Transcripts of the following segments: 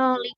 Loli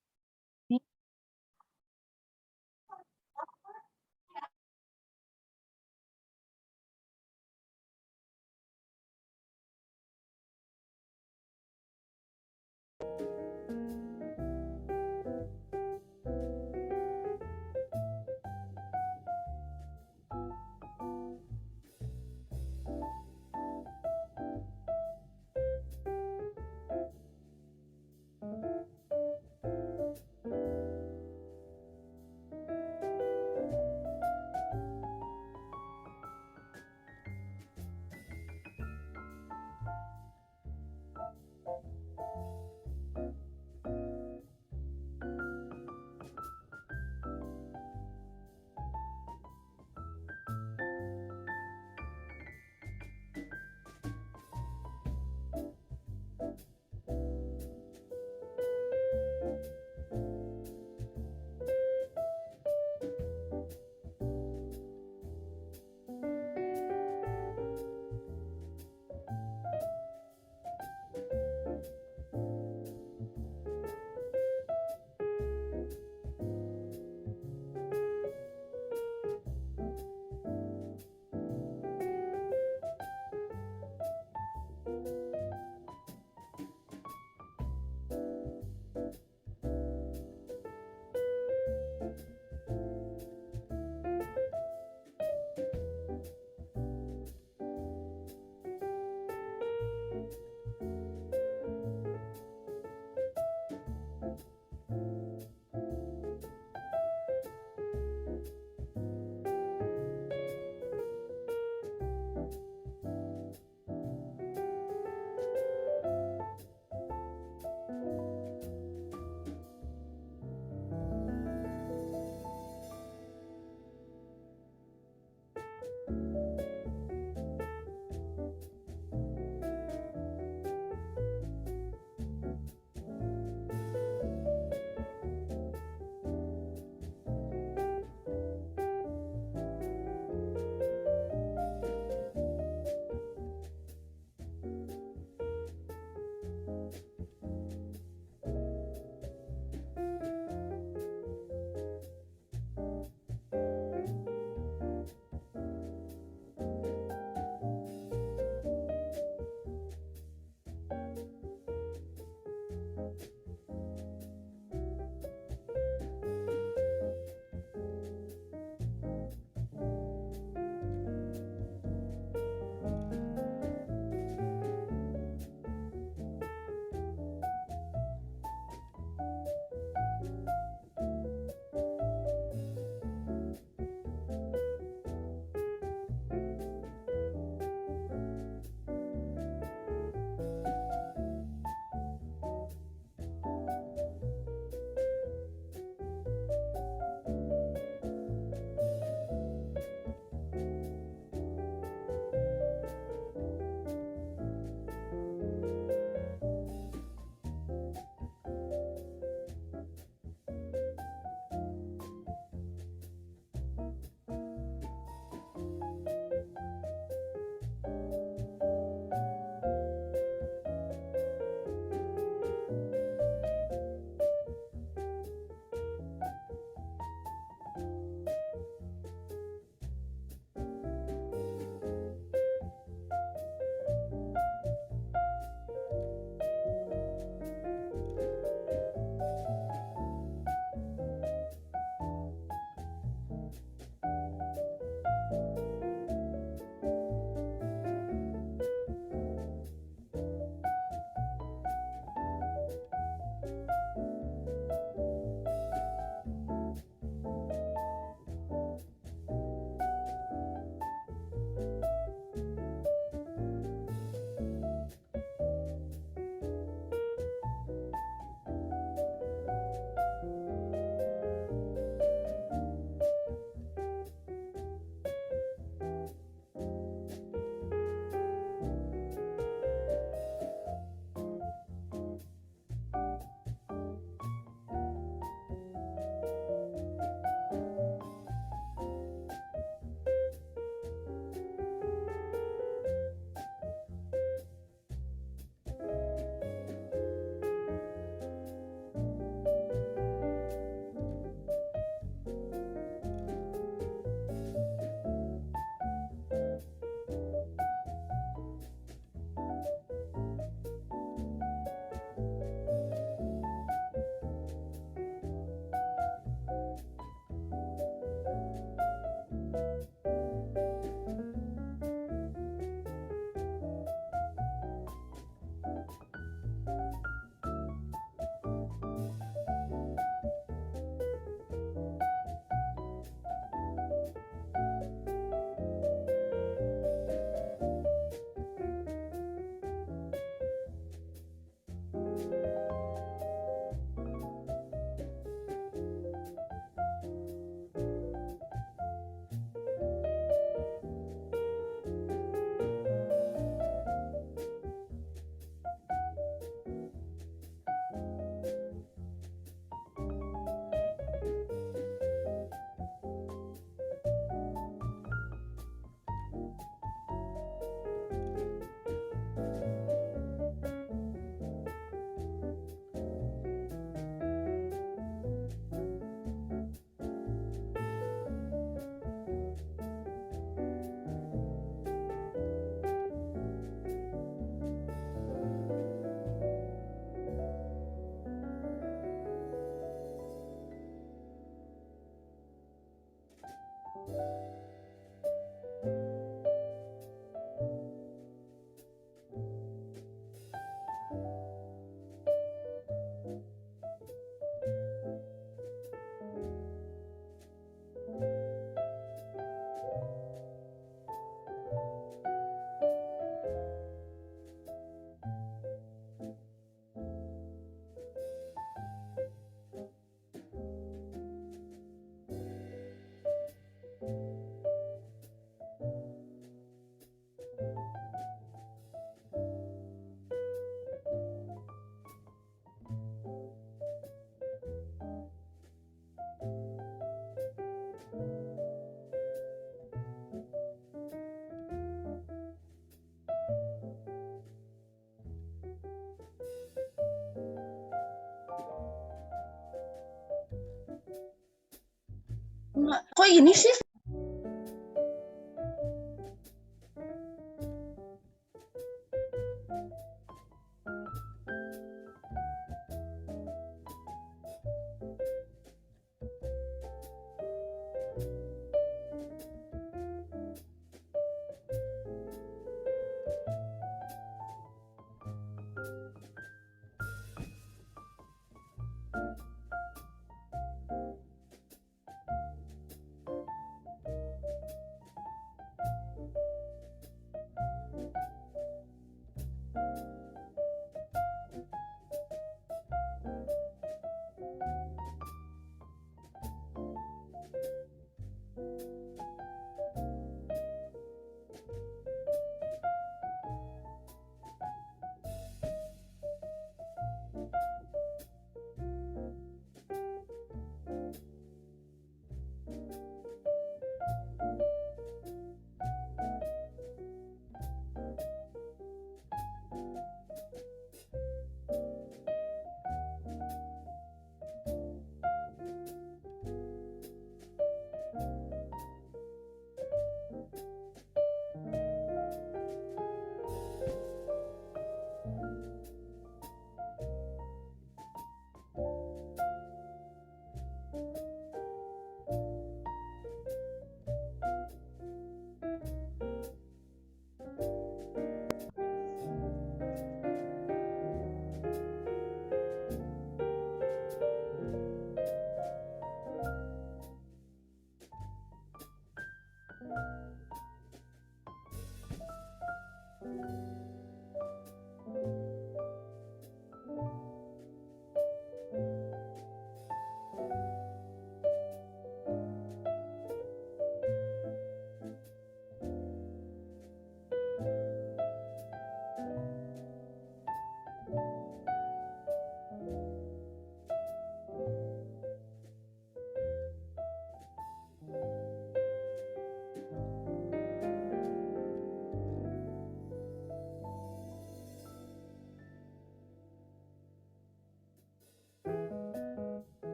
Kok ini sih?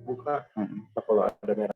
Buka kalau ada merah.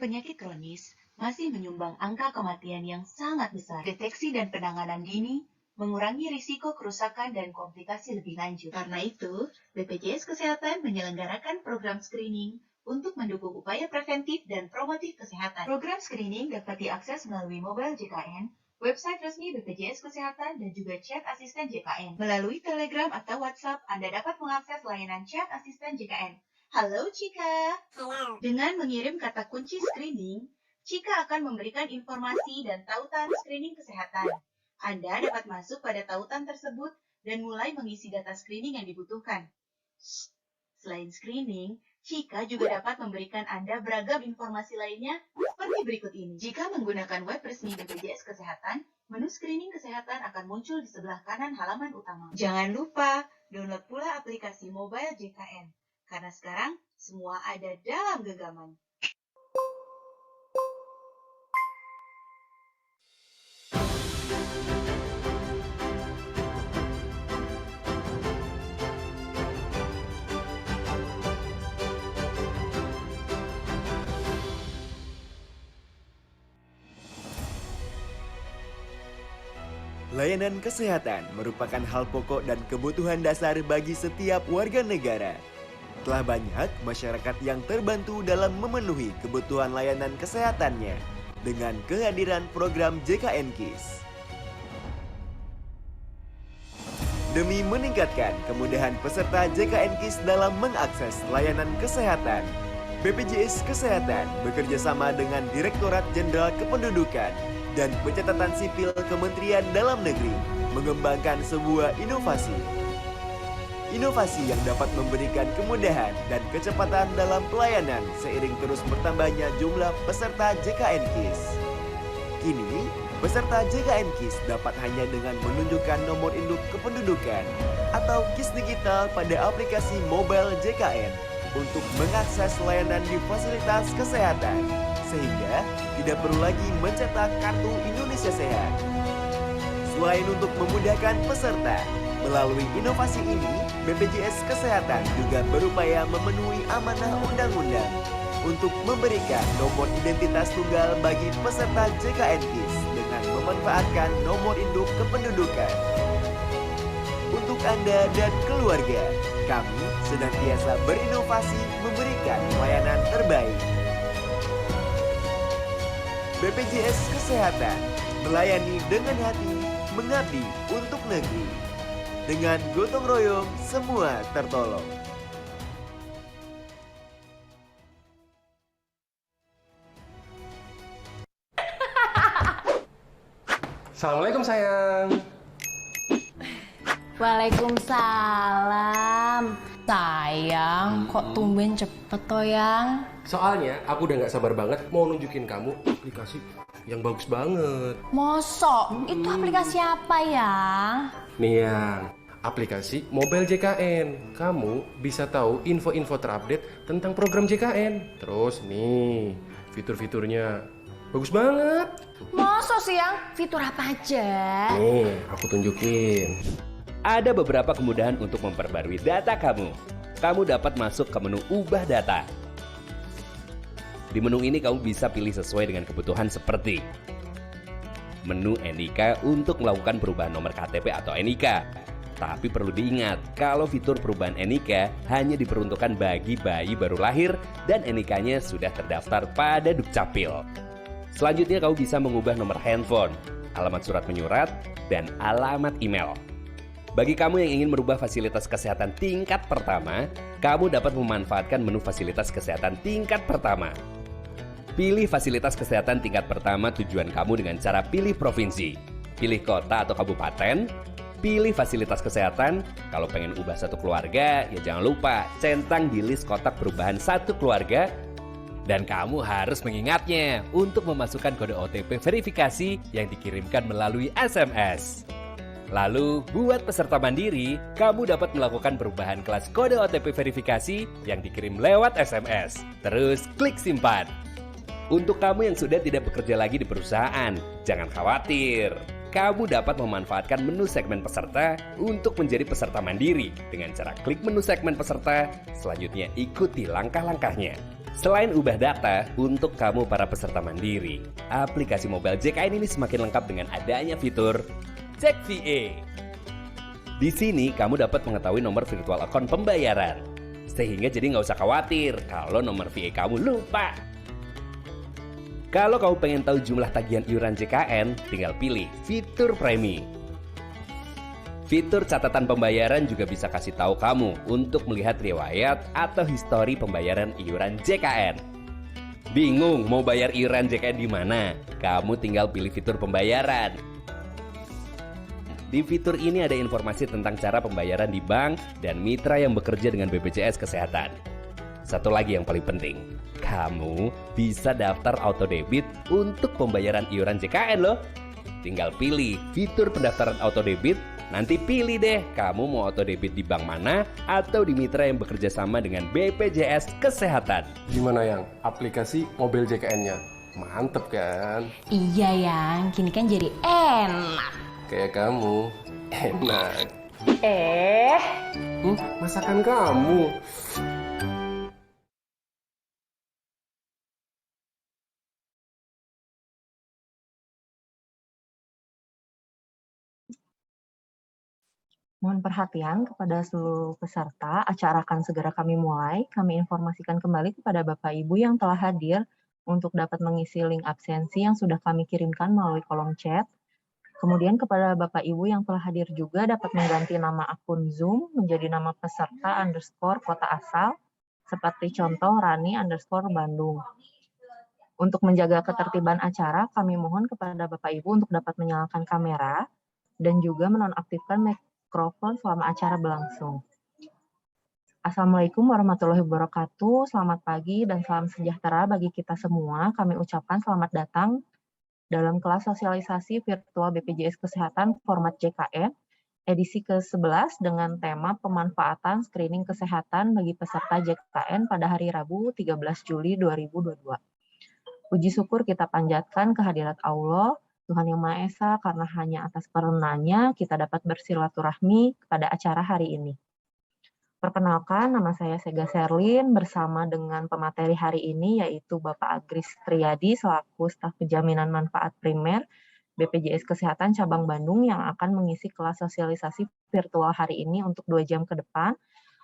Penyakit kronis masih menyumbang angka kematian yang sangat besar. Deteksi dan penanganan dini mengurangi risiko kerusakan dan komplikasi lebih lanjut. Karena itu, BPJS Kesehatan menyelenggarakan program screening untuk mendukung upaya preventif dan promotif kesehatan. Program screening dapat diakses melalui mobile JKN, website resmi BPJS Kesehatan, dan juga chat asisten JKN. Melalui Telegram atau WhatsApp, Anda dapat mengakses layanan chat asisten JKN. Halo Cika. Halo. Dengan mengirim kata kunci screening, Cika akan memberikan informasi dan tautan screening kesehatan. Anda dapat masuk pada tautan tersebut dan mulai mengisi data screening yang dibutuhkan. Selain screening, Cika juga dapat memberikan Anda beragam informasi lainnya seperti berikut ini. Jika menggunakan web resmi BPJS Kesehatan, menu screening kesehatan akan muncul di sebelah kanan halaman utama. Jangan lupa download pula aplikasi mobile JKN. Karena sekarang semua ada dalam genggaman. Layanan kesehatan merupakan hal pokok dan kebutuhan dasar bagi setiap warga negara. Telah banyak masyarakat yang terbantu dalam memenuhi kebutuhan layanan kesehatannya dengan kehadiran program JKN KIS. Demi meningkatkan kemudahan peserta JKN KIS dalam mengakses layanan kesehatan, BPJS Kesehatan bekerjasama dengan Direktorat Jenderal Kependudukan dan Pencatatan Sipil Kementerian Dalam Negeri mengembangkan sebuah inovasi. Inovasi yang dapat memberikan kemudahan dan kecepatan dalam pelayanan seiring terus bertambahnya jumlah peserta JKN KIS. Kini, peserta JKN KIS dapat hanya dengan menunjukkan nomor induk kependudukan atau KIS digital pada aplikasi mobile JKN untuk mengakses layanan di fasilitas kesehatan, sehingga tidak perlu lagi mencetak kartu Indonesia Sehat. Selain untuk memudahkan peserta, melalui inovasi ini, BPJS Kesehatan juga berupaya memenuhi amanah undang-undang untuk memberikan nomor identitas tunggal bagi peserta JKN KIS dengan memanfaatkan nomor induk kependudukan. Untuk Anda dan keluarga, kami senantiasa berinovasi memberikan pelayanan terbaik. BPJS Kesehatan melayani dengan hati, mengabdi untuk negeri. Dengan gotong royong, semua tertolong. Assalamualaikum sayang. Waalaikumsalam. Sayang, kok tumben cepet toh yang? Soalnya aku udah gak sabar banget mau nunjukin kamu aplikasi yang bagus banget. Mosok? Itu aplikasi apa yang? Nih yang, aplikasi Mobile JKN. Kamu bisa tahu info-info terupdate tentang program JKN. Terus nih, fitur-fiturnya bagus banget. Mosok sih yang? Fitur apa aja? Nih, aku tunjukin. Ada beberapa kemudahan untuk memperbarui data kamu. Kamu dapat masuk ke menu ubah data. Di menu ini kamu bisa pilih sesuai dengan kebutuhan seperti menu NIK untuk melakukan perubahan nomor KTP atau NIK. Tapi perlu diingat, kalau fitur perubahan NIK hanya diperuntukkan bagi bayi baru lahir dan NIK-nya sudah terdaftar pada Dukcapil. Selanjutnya kamu bisa mengubah nomor handphone, alamat surat menyurat, dan alamat email. Bagi kamu yang ingin merubah fasilitas kesehatan tingkat pertama, kamu dapat memanfaatkan menu fasilitas kesehatan tingkat pertama. Pilih fasilitas kesehatan tingkat pertama tujuan kamu dengan cara pilih provinsi, pilih kota atau kabupaten, pilih fasilitas kesehatan. Kalau pengen ubah satu keluarga, ya jangan lupa centang di list kotak perubahan satu keluarga. Dan kamu harus mengingatnya untuk memasukkan kode OTP verifikasi yang dikirimkan melalui SMS. Lalu, buat peserta mandiri, kamu dapat melakukan perubahan kelas kode OTP verifikasi yang dikirim lewat SMS. Terus klik simpan. Untuk kamu yang sudah tidak bekerja lagi di perusahaan, jangan khawatir. Kamu dapat memanfaatkan menu segmen peserta untuk menjadi peserta mandiri dengan cara klik menu segmen peserta, selanjutnya ikuti langkah-langkahnya. Selain ubah data, untuk kamu para peserta mandiri, aplikasi mobile JKN ini semakin lengkap dengan adanya fitur Cek VA. Di sini kamu dapat mengetahui nomor virtual account pembayaran, sehingga jadi nggak usah khawatir kalau nomor VA kamu lupa. Kalau kamu pengen tahu jumlah tagihan iuran JKN, tinggal pilih fitur premi. Fitur catatan pembayaran juga bisa kasih tahu kamu untuk melihat riwayat atau histori pembayaran iuran JKN. Bingung mau bayar iuran JKN di mana? Kamu tinggal pilih fitur pembayaran. Di fitur ini ada informasi tentang cara pembayaran di bank dan mitra yang bekerja dengan BPJS Kesehatan. Satu lagi yang paling penting, kamu bisa daftar auto debit untuk pembayaran iuran JKN loh. Tinggal pilih fitur pendaftaran auto debit, nanti pilih deh kamu mau auto debit di bank mana atau di mitra yang bekerja sama dengan BPJS Kesehatan. Gimana yang aplikasi Mobile JKN-nya? Mantep kan? Iya yang, kini kan jadi enak. Kayak kamu, enak. Eh, Masakan kamu. Mohon perhatian kepada seluruh peserta, acara akan segera kami mulai. Kami informasikan kembali kepada Bapak Ibu yang telah hadir untuk dapat mengisi link absensi yang sudah kami kirimkan melalui kolom chat. Kemudian kepada Bapak Ibu yang telah hadir juga dapat mengganti nama akun Zoom menjadi nama peserta underscore kota asal, seperti contoh Rani underscore Bandung. Untuk menjaga ketertiban acara, kami mohon kepada Bapak Ibu untuk dapat menyalakan kamera dan juga menonaktifkan mikrofon selama acara berlangsung. Assalamualaikum warahmatullahi wabarakatuh. Selamat pagi dan salam sejahtera bagi kita semua. Kami ucapkan selamat datang dalam kelas sosialisasi virtual BPJS Kesehatan format JKN edisi ke-11 dengan tema pemanfaatan screening kesehatan bagi peserta JKN pada hari Rabu 13 Juli 2022. Puji syukur kita panjatkan kehadirat Allah, Tuhan Yang Maha Esa, karena hanya atas karunia-Nya kita dapat bersilaturahmi pada acara hari ini. Perkenalkan, nama saya Sega Serlin bersama dengan pemateri hari ini yaitu Bapak Agris Triadi selaku staf penjaminan manfaat primer BPJS Kesehatan Cabang Bandung yang akan mengisi kelas sosialisasi virtual hari ini untuk 2 jam ke depan.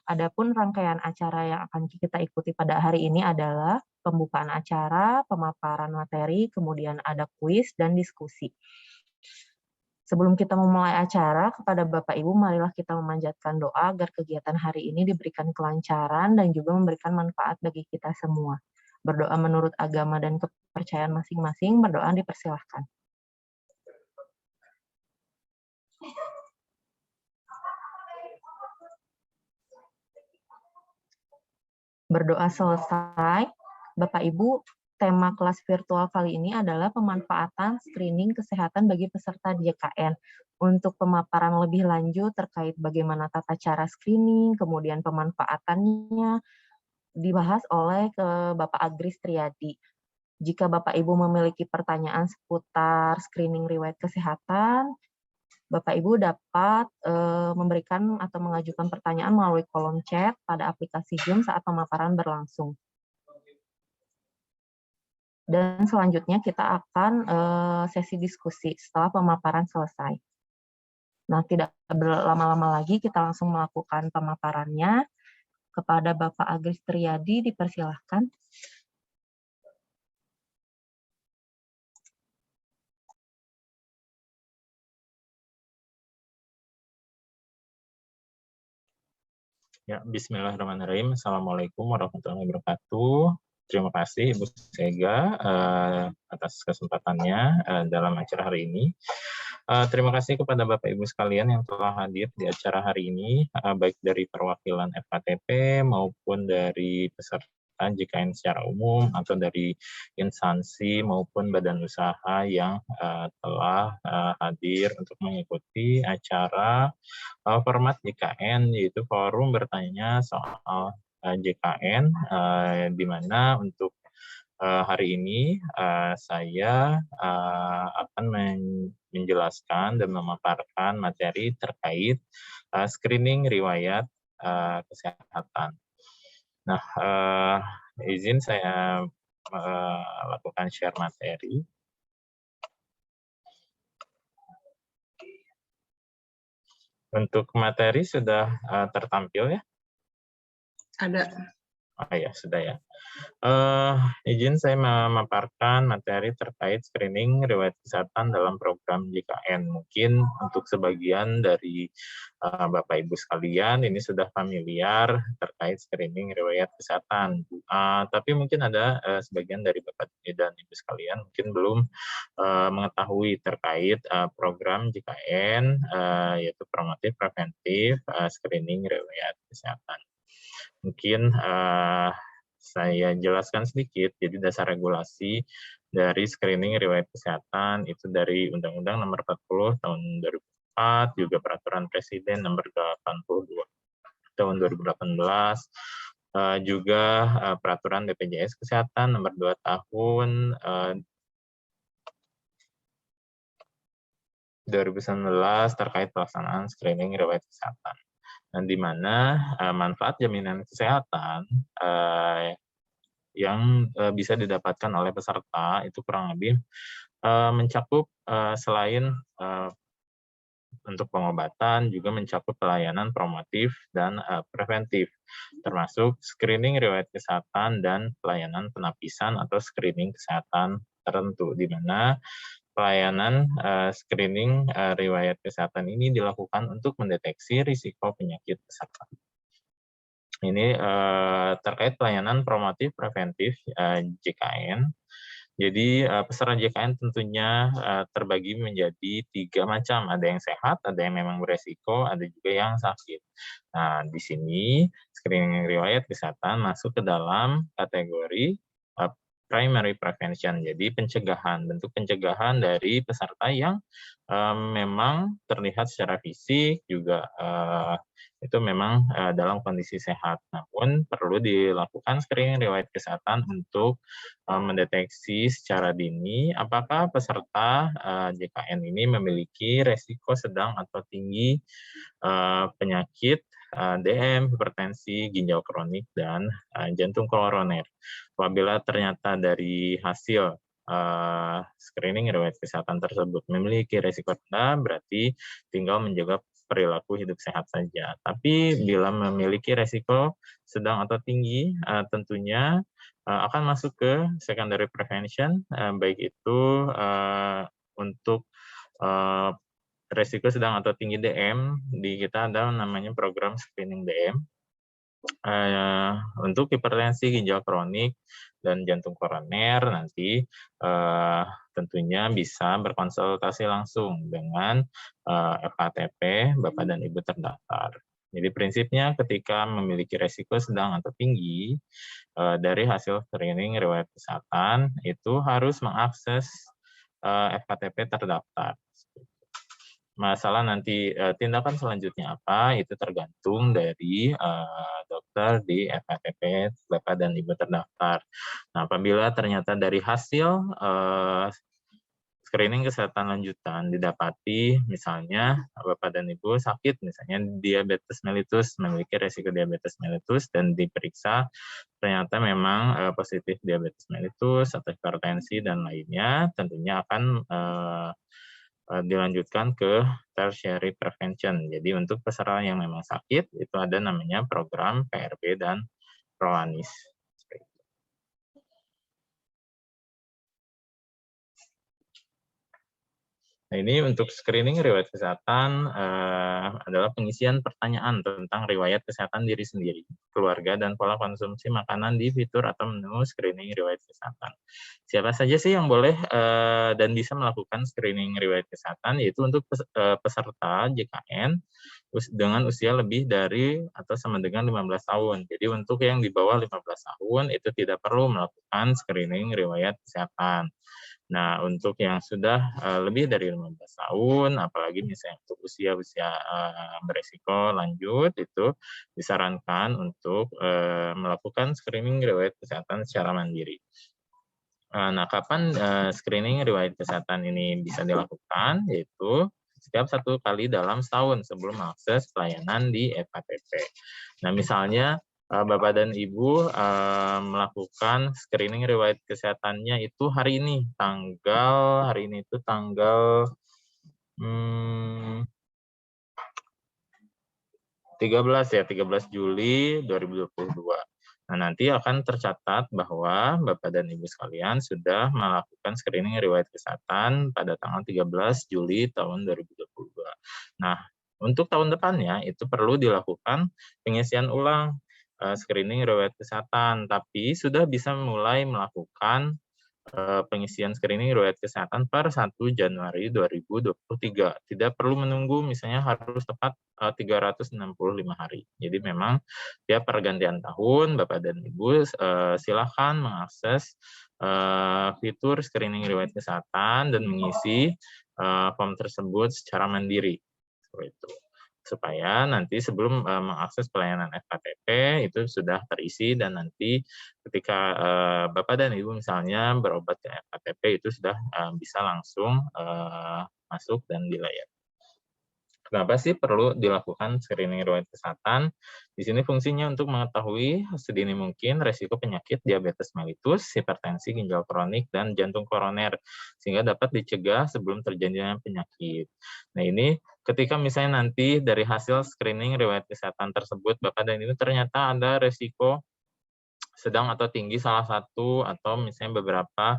Adapun rangkaian acara yang akan kita ikuti pada hari ini adalah pembukaan acara, pemaparan materi, kemudian ada kuis dan diskusi. Sebelum kita memulai acara, kepada Bapak Ibu, marilah kita memanjatkan doa agar kegiatan hari ini diberikan kelancaran dan juga memberikan manfaat bagi kita semua. Berdoa menurut agama dan kepercayaan masing-masing, berdoa dipersilahkan. Berdoa selesai, Bapak Ibu, tema kelas virtual kali ini adalah pemanfaatan screening kesehatan bagi peserta JKN. Untuk pemaparan lebih lanjut terkait bagaimana tata cara screening, kemudian pemanfaatannya, dibahas oleh Bapak Agris Triadi. Jika Bapak Ibu memiliki pertanyaan seputar screening riwayat kesehatan, Bapak Ibu dapat memberikan atau mengajukan pertanyaan melalui kolom chat pada aplikasi Zoom saat pemaparan berlangsung. Dan selanjutnya kita akan sesi diskusi setelah pemaparan selesai. Nah, tidak berlama-lama lagi, kita langsung melakukan pemaparannya. Kepada Bapak Agris Triadi, dipersilahkan. Ya, bismillahirrahmanirrahim. Assalamualaikum warahmatullahi wabarakatuh. Terima kasih Ibu Sega atas kesempatannya dalam acara hari ini. Terima kasih kepada Bapak Ibu sekalian yang telah hadir di acara hari ini, baik dari perwakilan FKTP maupun dari peserta JKN secara umum atau dari instansi maupun badan usaha yang telah hadir untuk mengikuti acara format JKN, yaitu forum bertanya soal JKN, di mana untuk hari ini saya akan menjelaskan dan memaparkan materi terkait screening riwayat kesehatan. Nah, izin saya lakukan share materi. Untuk materi sudah tertampil ya? Ada. Oh ya, sudah ya. Izin saya memaparkan materi terkait screening riwayat kesehatan dalam program JKN. Mungkin untuk sebagian dari Bapak Ibu sekalian ini sudah familiar terkait screening riwayat kesehatan. Tapi mungkin ada sebagian dari Bapak dan Ibu sekalian mungkin belum mengetahui terkait program JKN, yaitu promotif preventif screening riwayat kesehatan. Mungkin saya jelaskan sedikit. Jadi dasar regulasi dari screening riwayat kesehatan itu dari Undang-Undang Nomor 40 Tahun 2004, juga Peraturan Presiden Nomor 82 Tahun 2018, juga Peraturan BPJS Kesehatan Nomor 2 Tahun 2019 terkait pelaksanaan screening riwayat kesehatan. Nah, di mana manfaat jaminan kesehatan yang bisa didapatkan oleh peserta itu kurang lebih mencakup selain untuk pengobatan juga mencakup pelayanan promotif dan preventif, termasuk screening riwayat kesehatan dan pelayanan penapisan atau screening kesehatan tertentu, di mana pelayanan screening riwayat kesehatan ini dilakukan untuk mendeteksi risiko penyakit peserta. Ini terkait pelayanan promotif preventif JKN. Jadi peserta JKN tentunya terbagi menjadi 3 macam, ada yang sehat, ada yang memang beresiko, ada juga yang sakit. Nah, di sini screening riwayat kesehatan masuk ke dalam kategori primary prevention, jadi pencegahan, bentuk pencegahan dari peserta yang memang terlihat secara fisik juga itu memang dalam kondisi sehat. Namun perlu dilakukan screening riwayat kesehatan untuk mendeteksi secara dini apakah peserta JKN ini memiliki resiko sedang atau tinggi penyakit DM, hipertensi, ginjal kronik, dan jantung koroner. Apabila ternyata dari hasil screening riwayat kesehatan tersebut memiliki resiko rendah, berarti tinggal menjaga perilaku hidup sehat saja. Tapi bila memiliki resiko sedang atau tinggi, tentunya akan masuk ke secondary prevention, baik itu untuk resiko sedang atau tinggi DM, di kita ada namanya program screening DM, untuk hipertensi, ginjal kronik, dan jantung koroner nanti tentunya bisa berkonsultasi langsung dengan FKTP, Bapak dan Ibu terdaftar. Jadi prinsipnya ketika memiliki resiko sedang atau tinggi dari hasil screening riwayat kesehatan itu harus mengakses FKTP terdaftar. Masalah nanti tindakan selanjutnya apa, itu tergantung dari dokter di FKTP Bapak dan Ibu terdaftar. Nah, apabila ternyata dari hasil screening kesehatan lanjutan didapati, misalnya Bapak dan Ibu sakit, misalnya diabetes mellitus, memiliki resiko diabetes mellitus, dan diperiksa ternyata memang positif diabetes mellitus atau hipertensi dan lainnya, tentunya akan dilanjutkan ke tertiary prevention. Jadi untuk peserta yang memang sakit, itu ada namanya program PRP dan PROANIS. Nah, ini untuk screening riwayat kesehatan adalah pengisian pertanyaan tentang riwayat kesehatan diri sendiri, keluarga, dan pola konsumsi makanan di fitur atau menu screening riwayat kesehatan. Siapa saja sih yang boleh dan bisa melakukan screening riwayat kesehatan, yaitu untuk peserta JKN dengan usia lebih dari atau sama dengan 15 tahun. Jadi untuk yang di bawah 15 tahun itu tidak perlu melakukan screening riwayat kesehatan. Nah, untuk yang sudah lebih dari 15 tahun, apalagi misalnya untuk usia-usia beresiko lanjut, itu disarankan untuk melakukan screening riwayat kesehatan secara mandiri. Nah, kapan screening riwayat kesehatan ini bisa dilakukan? Yaitu setiap 1 kali dalam setahun sebelum akses pelayanan di FKTP. Nah, misalnya Bapak dan Ibu melakukan screening riwayat kesehatannya itu hari ini itu tanggal 13 Juli 2022. Nah, nanti akan tercatat bahwa Bapak dan Ibu sekalian sudah melakukan screening riwayat kesehatan pada tanggal 13 Juli tahun 2022. Nah, untuk tahun depannya itu perlu dilakukan pengisian ulang screening riwayat kesehatan, tapi sudah bisa mulai melakukan pengisian screening riwayat kesehatan per 1 Januari 2023. Tidak perlu menunggu misalnya harus tepat 365 hari. Jadi memang tiap pergantian tahun Bapak dan Ibu silakan mengakses fitur screening riwayat kesehatan dan mengisi form tersebut secara mandiri. Seperti itu. Supaya nanti sebelum mengakses pelayanan FKTP itu sudah terisi dan nanti ketika Bapak dan Ibu misalnya berobat ke FKTP itu sudah bisa langsung masuk dan dilayani. Kenapa sih perlu dilakukan screening riwayat kesehatan? Di sini fungsinya untuk mengetahui sedini mungkin resiko penyakit diabetes mellitus, hipertensi ginjal kronik, dan jantung koroner, sehingga dapat dicegah sebelum terjadinya penyakit. Nah ini ketika misalnya nanti dari hasil screening riwayat kesehatan tersebut, Bapak dan Ibu ternyata ada resiko sedang atau tinggi salah satu atau misalnya beberapa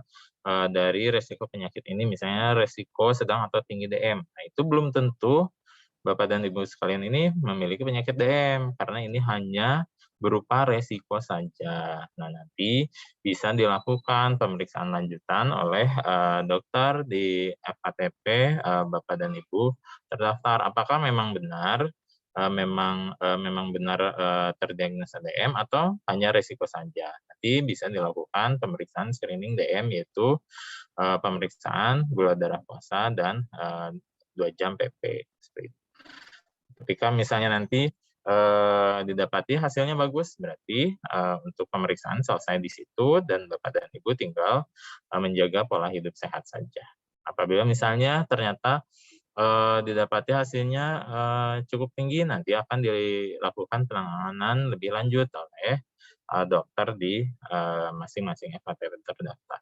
dari resiko penyakit ini, misalnya resiko sedang atau tinggi DM. Nah itu belum tentu Bapak dan Ibu sekalian ini memiliki penyakit DM, karena ini hanya berupa resiko saja. Nah, nanti bisa dilakukan pemeriksaan lanjutan oleh dokter di FKTP Bapak dan Ibu terdaftar. Apakah memang benar memang benar terdiagnosa DM atau hanya resiko saja. Nanti bisa dilakukan pemeriksaan screening DM, yaitu pemeriksaan gula darah puasa dan 2 jam PP. Seperti itu. Ketika misalnya nanti didapati hasilnya bagus, berarti untuk pemeriksaan selesai di situ dan Bapak dan Ibu tinggal menjaga pola hidup sehat saja. Apabila misalnya ternyata didapati hasilnya cukup tinggi, nanti akan dilakukan penanganan lebih lanjut oleh dokter di masing-masing FKTP terdaftar.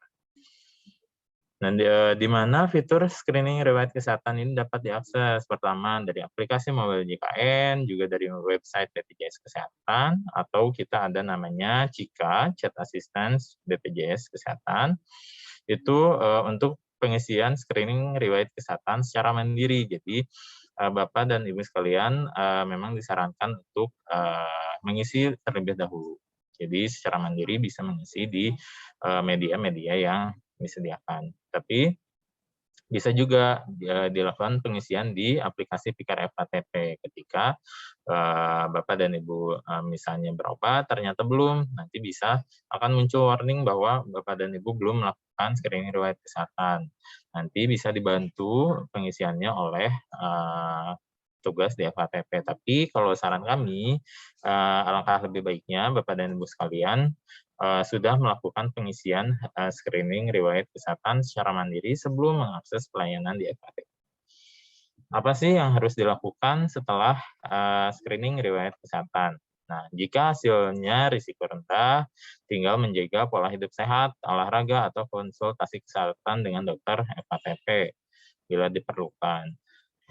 Nah, di mana fitur screening riwayat kesehatan ini dapat diakses? Pertama, dari aplikasi mobile JKN, juga dari website BPJS Kesehatan, atau kita ada namanya CIKA, Chat Assistance BPJS Kesehatan. Itu untuk pengisian screening riwayat kesehatan secara mandiri. Jadi, Bapak dan Ibu sekalian memang disarankan untuk mengisi terlebih dahulu. Jadi, secara mandiri bisa mengisi di media-media yang disediakan. Tapi bisa juga dilakukan pengisian di aplikasi Pikar FKTP ketika Bapak dan Ibu misalnya berobat, ternyata belum, nanti bisa akan muncul warning bahwa Bapak dan Ibu belum melakukan screening riwayat kesehatan. Nanti bisa dibantu pengisiannya oleh tugas di FKTP. Tapi kalau saran kami, alangkah lebih baiknya Bapak dan Ibu sekalian sudah melakukan pengisian screening riwayat kesehatan secara mandiri sebelum mengakses pelayanan di FKTP. Apa sih yang harus dilakukan setelah screening riwayat kesehatan? Nah, jika hasilnya risiko rendah, tinggal menjaga pola hidup sehat, olahraga, atau konsultasi kesehatan dengan dokter FKTP bila diperlukan.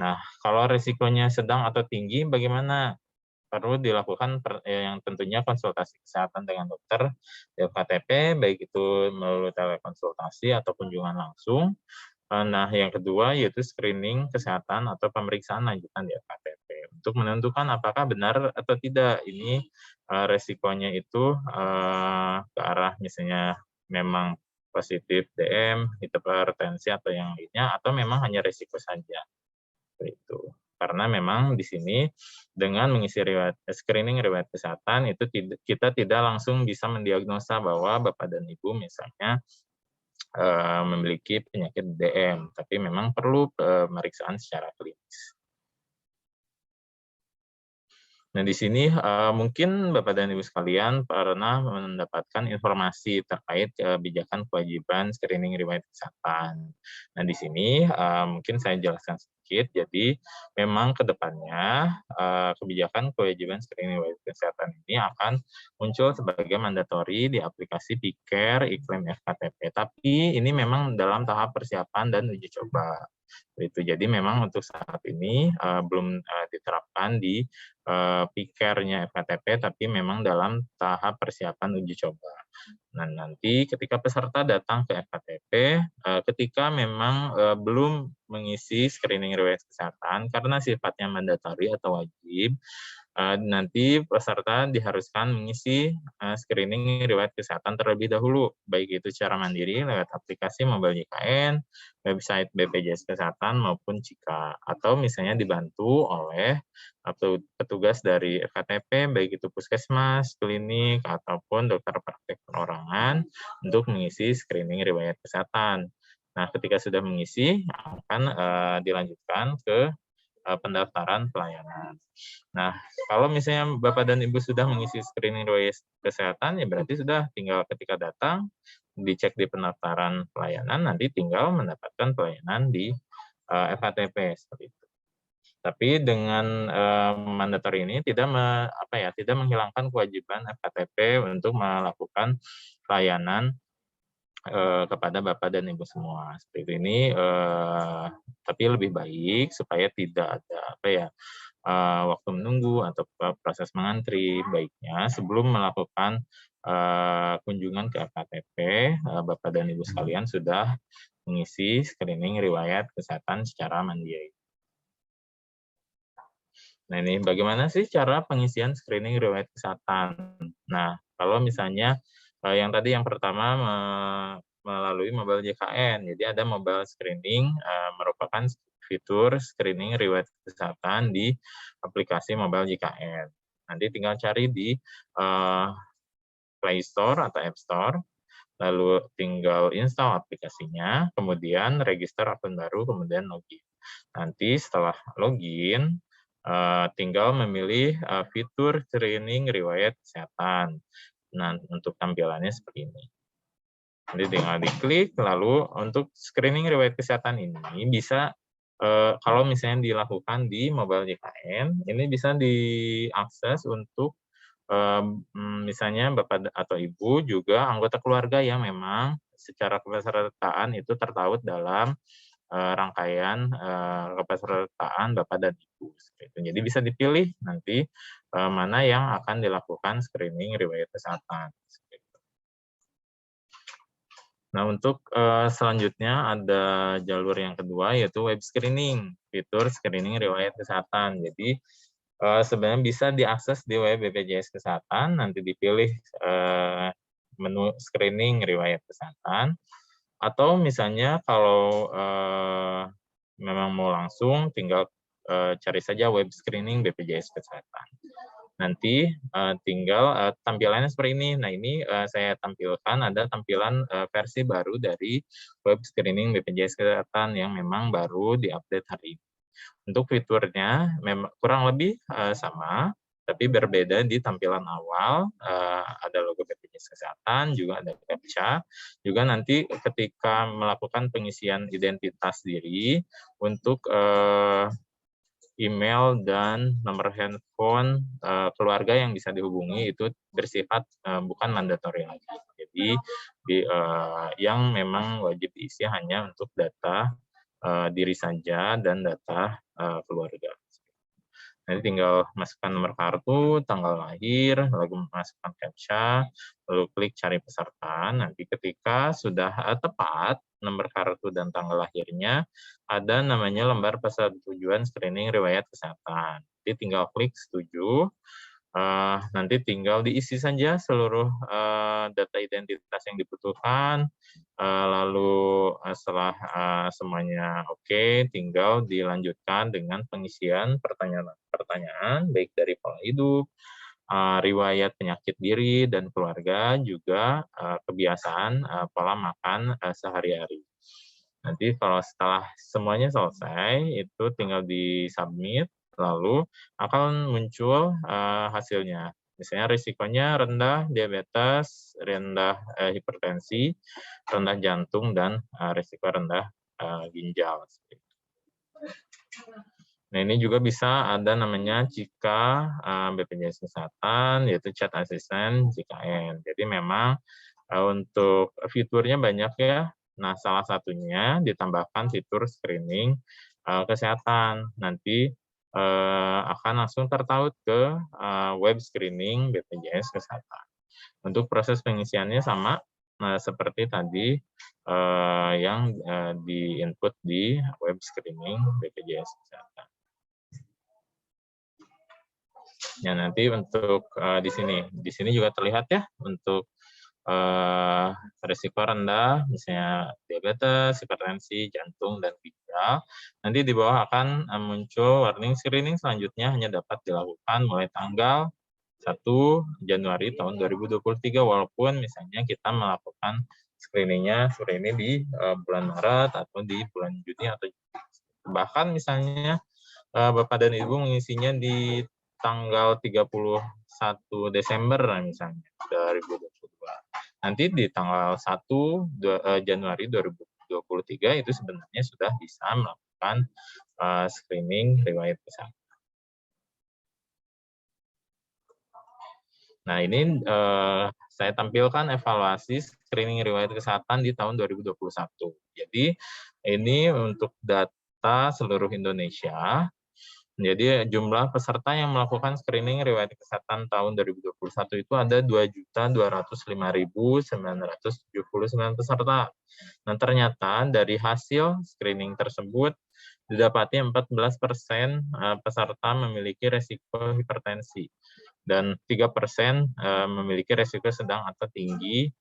Nah, kalau risikonya sedang atau tinggi, bagaimana? Perlu dilakukan yang tentunya konsultasi kesehatan dengan dokter di FKTP, baik itu melalui telekonsultasi atau kunjungan langsung. Nah, yang kedua yaitu screening kesehatan atau pemeriksaan lanjutan di FKTP untuk menentukan apakah benar atau tidak ini resikonya itu ke arah misalnya memang positif DM, hipertensi atau yang lainnya, atau memang hanya resiko saja. Itu. Karena memang di sini dengan mengisi screening riwayat kesehatan itu kita tidak langsung bisa mendiagnosa bahwa Bapak dan Ibu misalnya memiliki penyakit DM, tapi memang perlu pemeriksaan secara klinis. Nah, di sini mungkin Bapak dan Ibu sekalian pernah mendapatkan informasi terkait kebijakan kewajiban screening riwayat kesehatan. Nah, di sini mungkin saya jelaskan sedikit. Jadi, memang ke depannya kebijakan kewajiban screening riwayat kesehatan ini akan muncul sebagai mandatori di aplikasi Pikar Iklim FKTP. Tapi ini memang dalam tahap persiapan dan uji coba. Itu. Jadi memang untuk saat ini belum diterapkan di Pikar-nya FKTP, tapi memang dalam tahap persiapan uji coba. Nah, nanti ketika peserta datang ke FKTP, ketika memang belum mengisi screening riwayat kesehatan karena sifatnya mandatori atau wajib, nanti peserta diharuskan mengisi screening riwayat kesehatan terlebih dahulu, baik itu secara mandiri lewat aplikasi mobile JKN, website BPJS Kesehatan maupun CIKA, atau misalnya dibantu oleh petugas dari FKTP, baik itu puskesmas, klinik, ataupun dokter praktek perorangan untuk mengisi screening riwayat kesehatan. Nah, ketika sudah mengisi, akan dilanjutkan ke pendaftaran pelayanan. Nah, kalau misalnya Bapak dan Ibu sudah mengisi screening riwayat kesehatan, ya berarti sudah tinggal ketika datang, dicek di pendaftaran pelayanan, nanti tinggal mendapatkan pelayanan di FKTP, seperti itu. Tapi dengan mandatori ini tidak tidak menghilangkan kewajiban FKTP untuk melakukan layanan kepada Bapak dan Ibu semua. Seperti ini, tapi lebih baik supaya tidak ada waktu menunggu atau proses mengantri. Baiknya sebelum melakukan kunjungan ke FKTP, Bapak dan Ibu sekalian sudah mengisi screening riwayat kesehatan secara mandiri. Nah, ini bagaimana sih cara pengisian screening riwayat kesehatan? Nah, kalau misalnya yang tadi yang pertama melalui mobile JKN, jadi ada mobile screening merupakan fitur screening riwayat kesehatan di aplikasi mobile JKN. Nanti tinggal cari di Play Store atau App Store, lalu tinggal install aplikasinya, kemudian register akun baru, kemudian login. Nanti setelah login, tinggal memilih fitur screening riwayat kesehatan. Nah, untuk tampilannya seperti ini. Nanti tinggal diklik, lalu untuk screening riwayat kesehatan ini bisa, kalau misalnya dilakukan di mobile JKN, ini bisa diakses untuk misalnya Bapak atau Ibu juga anggota keluarga yang memang secara kepesertaan itu tertaut dalam rangkaian kepesertaan Bapak dan Ibu. Jadi bisa dipilih nanti mana yang akan dilakukan screening riwayat kesehatan. Nah, untuk selanjutnya ada jalur yang kedua yaitu web screening, fitur screening riwayat kesehatan. Jadi sebenarnya bisa diakses di web BPJS Kesehatan, nanti dipilih menu screening riwayat kesehatan, atau misalnya kalau memang mau langsung tinggal cari saja web screening BPJS Kesehatan. Nanti tinggal tampilannya seperti ini. Nah, ini saya tampilkan ada tampilan versi baru dari web screening BPJS Kesehatan yang memang baru diupdate hari ini. Untuk fiturnya memang kurang lebih sama, tapi berbeda di tampilan awal, ada logo BPJS Kesehatan, juga ada CAPTCHA, juga nanti ketika melakukan pengisian identitas diri untuk email dan nomor handphone keluarga yang bisa dihubungi itu bersifat bukan mandatori lagi. Jadi yang memang wajib diisi hanya untuk data diri saja dan data keluarga. Nanti tinggal masukkan nomor kartu, tanggal lahir, lalu masukkan CAPTCHA, lalu klik cari peserta. Nanti ketika sudah tepat nomor kartu dan tanggal lahirnya, ada namanya lembar persetujuan screening riwayat kesehatan. Jadi tinggal klik setuju. Nanti tinggal diisi saja seluruh data identitas yang dibutuhkan, lalu setelah semuanya oke, tinggal dilanjutkan dengan pengisian pertanyaan baik dari pola hidup, riwayat penyakit diri dan keluarga, juga kebiasaan pola makan sehari-hari. Nanti kalau setelah semuanya selesai, itu tinggal di-submit, lalu akan muncul hasilnya. Misalnya risikonya rendah diabetes, rendah hipertensi, rendah jantung, dan risiko rendah ginjal. Nah, ini juga bisa ada namanya Cika BPJS Kesehatan, yaitu Chat Assistant JKN. Jadi memang untuk fiturnya banyak ya. Nah, salah satunya ditambahkan fitur screening kesehatan. Nanti akan langsung tertaut ke web screening BPJS Kesehatan. Untuk proses pengisiannya sama seperti tadi yang di-input di web screening BPJS Kesehatan. Ya, nanti untuk di sini juga terlihat ya untuk risiko rendah, misalnya diabetes, hipertensi, jantung, dan ginjal. Nanti di bawah akan muncul warning screening selanjutnya hanya dapat dilakukan mulai tanggal 1 Januari tahun 2023, walaupun misalnya kita melakukan screeningnya seperti ini di bulan Maret atau di bulan Juni atau bahkan misalnya Bapak dan Ibu mengisinya di tanggal 31 Desember misalnya 2022. Nanti di tanggal 1 Januari 2023 itu sebenarnya sudah bisa melakukan screening riwayat kesehatan. Nah, ini saya tampilkan evaluasi screening riwayat kesehatan di tahun 2021. Jadi, ini untuk data seluruh Indonesia. Jadi, jumlah peserta yang melakukan screening riwayat kesehatan tahun 2021 itu ada 2.205.979 peserta. Nah, ternyata dari hasil screening tersebut, didapati 14% peserta memiliki resiko hipertensi dan 3% memiliki resiko sedang atau tinggi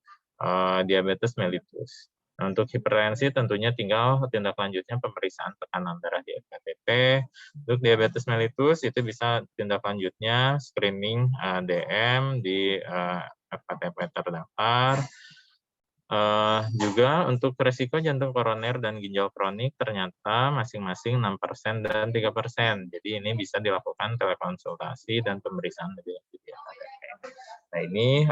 diabetes mellitus. Nah, untuk hipertensi tentunya tinggal tindak lanjutnya pemeriksaan tekanan darah di FKTP. Untuk diabetes mellitus itu bisa tindak lanjutnya screening DM di FKTP terdaftar. Juga untuk resiko jantung koroner dan ginjal kronik ternyata masing-masing 6% dan 3%. Jadi ini bisa dilakukan telekonsultasi dan pemeriksaan lebih lanjut di FKTP. Nah, ini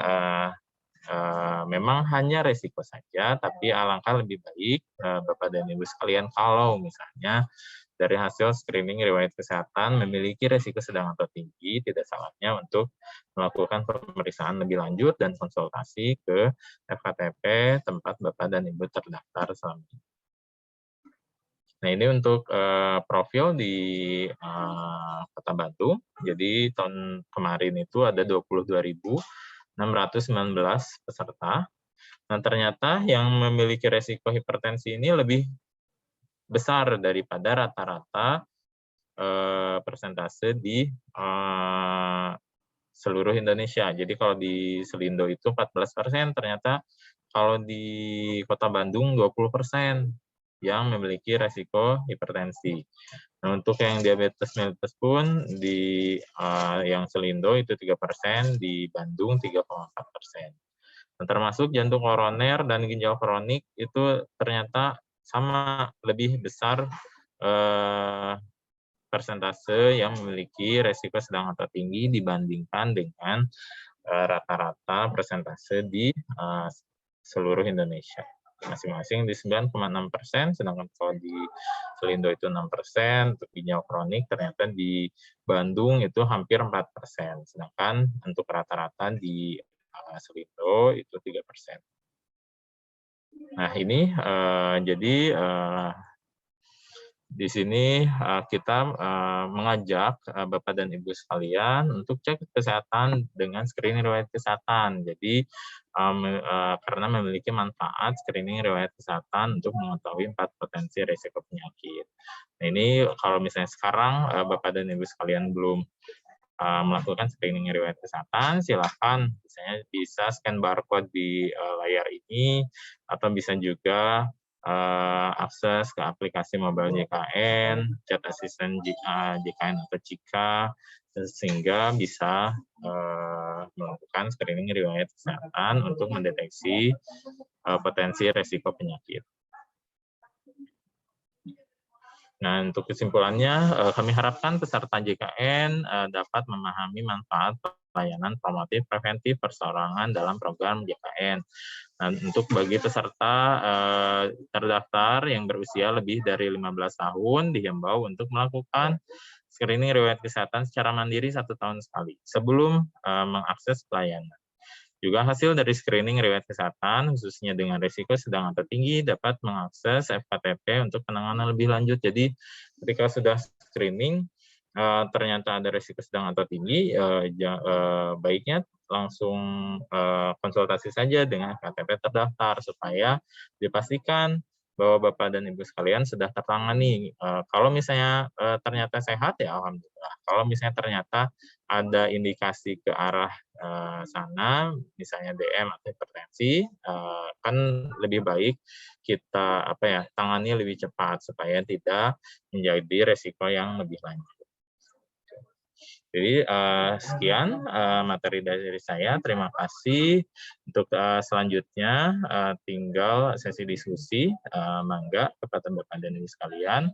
memang hanya resiko saja, tapi alangkah lebih baik Bapak dan Ibu sekalian kalau misalnya dari hasil screening riwayat kesehatan memiliki resiko sedang atau tinggi, tidak salahnya untuk melakukan pemeriksaan lebih lanjut dan konsultasi ke FKTP tempat Bapak dan Ibu terdaftar selama ini. Nah, ini untuk profil di Kota Batu. Jadi tahun kemarin itu ada 22.619 peserta. Nah, ternyata yang memiliki resiko hipertensi ini lebih besar daripada rata-rata persentase di seluruh Indonesia. Jadi kalau di Selindo itu 14%, ternyata kalau di Kota Bandung 20% yang memiliki resiko hipertensi. Nah, untuk yang diabetes mellitus pun di yang Selindo itu 3%, di Bandung 3,4%. Nah, termasuk jantung koroner dan ginjal kronik itu ternyata sama lebih besar persentase yang memiliki resiko sedang atau tinggi dibandingkan dengan rata-rata persentase di seluruh Indonesia. Masing-masing di 9,6%, sedangkan kalau di Selindo itu 6%, untuk ginjal kronik ternyata di Bandung itu hampir 4%, sedangkan untuk rata-rata di Selindo itu 3%. Nah, ini jadi di sini kita mengajak Bapak dan Ibu sekalian untuk cek kesehatan dengan screening riwayat kesehatan. Jadi karena memiliki manfaat screening riwayat kesehatan untuk mengetahui 4 potensi risiko penyakit. Nah, ini kalau misalnya sekarang Bapak dan Ibu sekalian belum melakukan screening riwayat kesehatan, silakan misalnya bisa scan barcode di layar ini, atau bisa juga akses ke aplikasi mobile JKN, chat assistant JKN atau Cika, sehingga bisa melakukan screening riwayat kesehatan untuk mendeteksi potensi resiko penyakit. Nah, untuk kesimpulannya, kami harapkan peserta JKN dapat memahami manfaat pelayanan promotif preventif perseorangan dalam program JKN. Nah, untuk bagi peserta terdaftar yang berusia lebih dari 15 tahun, dihimbau untuk melakukan screening riwayat kesehatan secara mandiri 1 tahun sekali sebelum mengakses pelayanan. Juga hasil dari screening riwayat kesehatan, khususnya dengan risiko sedang atau tinggi, dapat mengakses FKTP untuk penanganan lebih lanjut. Jadi, ketika sudah screening, ternyata ada risiko sedang atau tinggi, baiknya langsung konsultasi saja dengan FKTP terdaftar, supaya dipastikan bahwa Bapak dan Ibu sekalian sudah tertangani. Kalau misalnya ternyata sehat, ya alhamdulillah. Kalau misalnya ternyata ada indikasi ke arah sana, misalnya DM atau hipertensi, kan lebih baik kita tangani lebih cepat supaya tidak menjadi resiko yang lebih lanjut. Jadi sekian materi dari saya. Terima kasih. Untuk selanjutnya tinggal sesi diskusi. Mangga kepada Bapak dan Ibu sekalian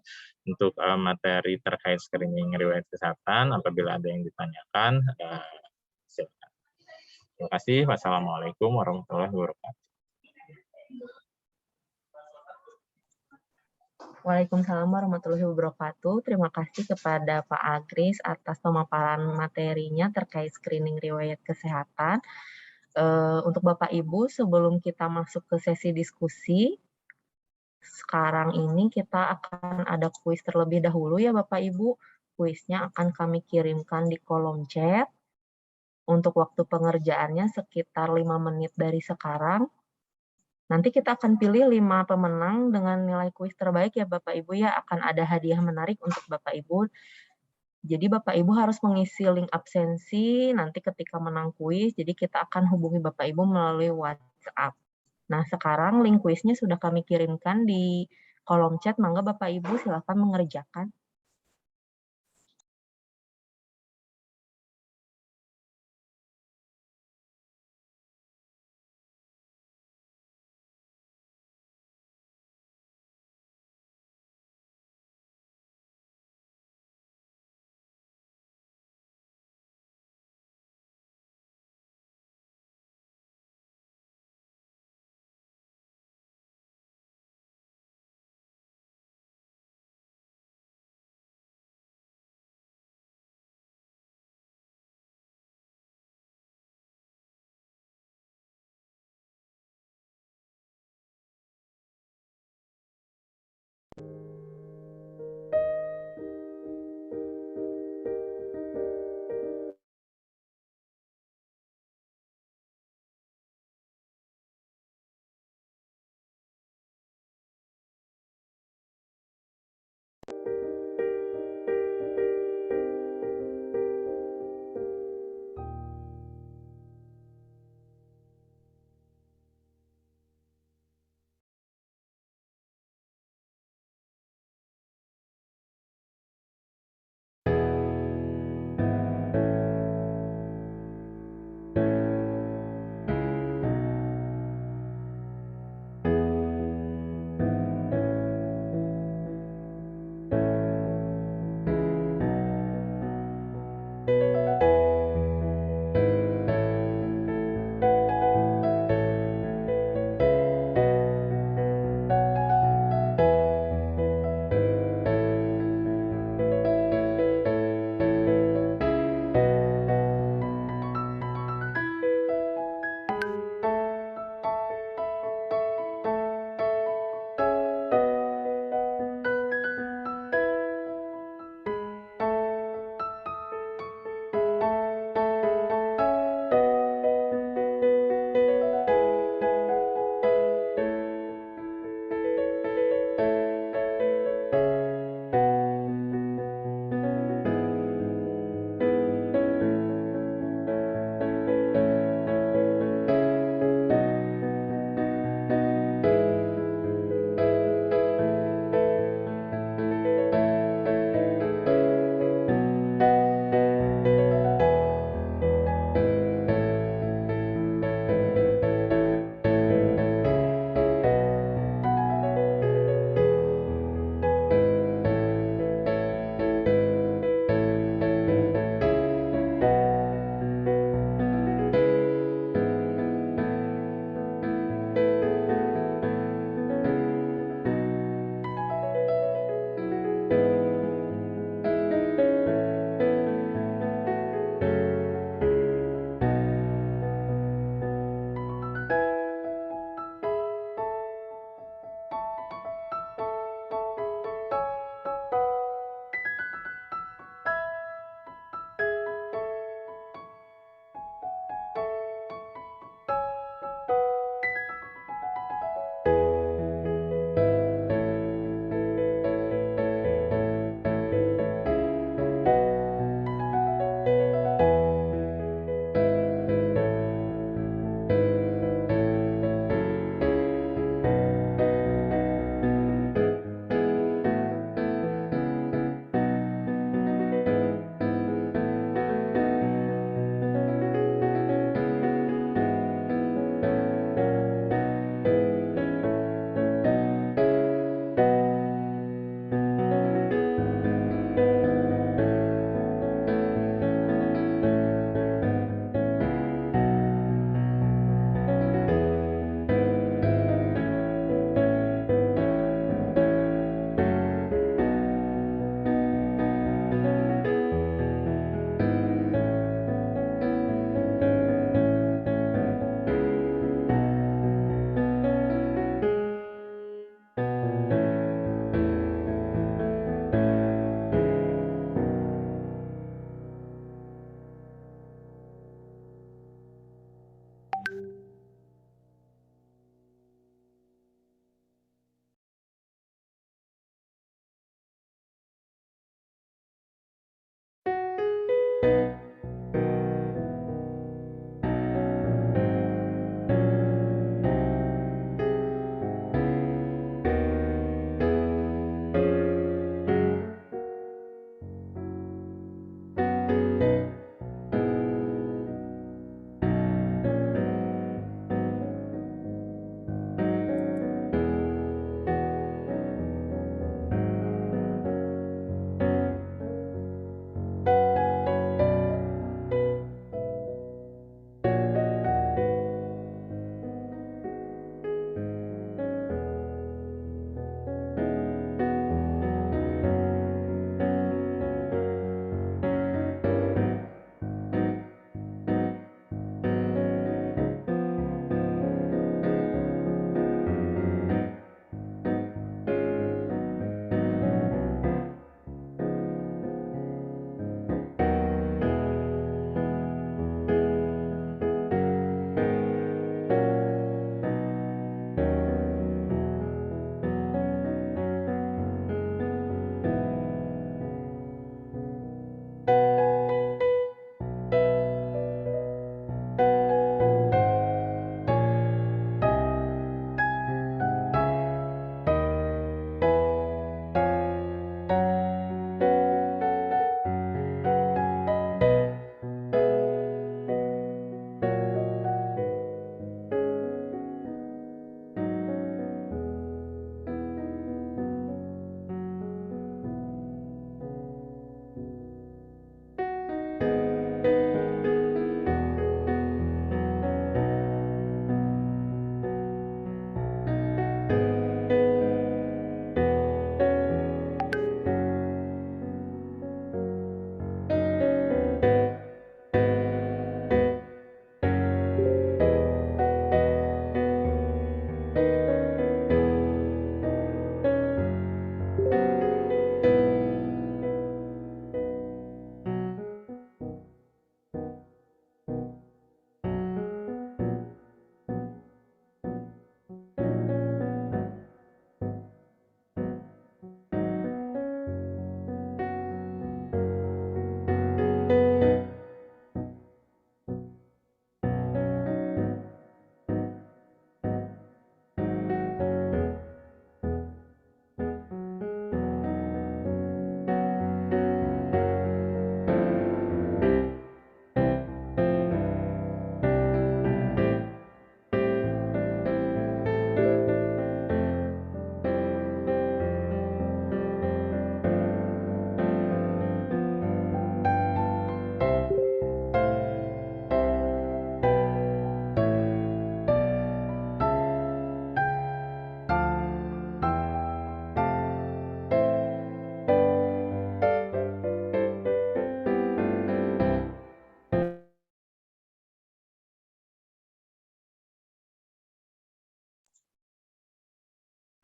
untuk materi terkait screening riwayat kesehatan. Apabila ada yang ditanyakan, silakan. Terima kasih. Wassalamualaikum warahmatullahi wabarakatuh. Waalaikumsalam warahmatullahi wabarakatuh. Terima kasih kepada Pak Agris atas pemaparan materinya terkait screening riwayat kesehatan. Untuk Bapak Ibu, sebelum kita masuk ke sesi diskusi, sekarang ini kita akan ada kuis terlebih dahulu ya Bapak Ibu. Kuisnya akan kami kirimkan di kolom chat. Untuk waktu pengerjaannya sekitar 5 menit dari sekarang. Nanti kita akan pilih 5 pemenang dengan nilai kuis terbaik ya Bapak Ibu ya. Akan ada hadiah menarik untuk Bapak Ibu. Jadi Bapak Ibu harus mengisi link absensi nanti ketika menang kuis. Jadi kita akan hubungi Bapak Ibu melalui WhatsApp. Nah sekarang link kuisnya sudah kami kirimkan di kolom chat. Mangga Bapak Ibu silakan mengerjakan.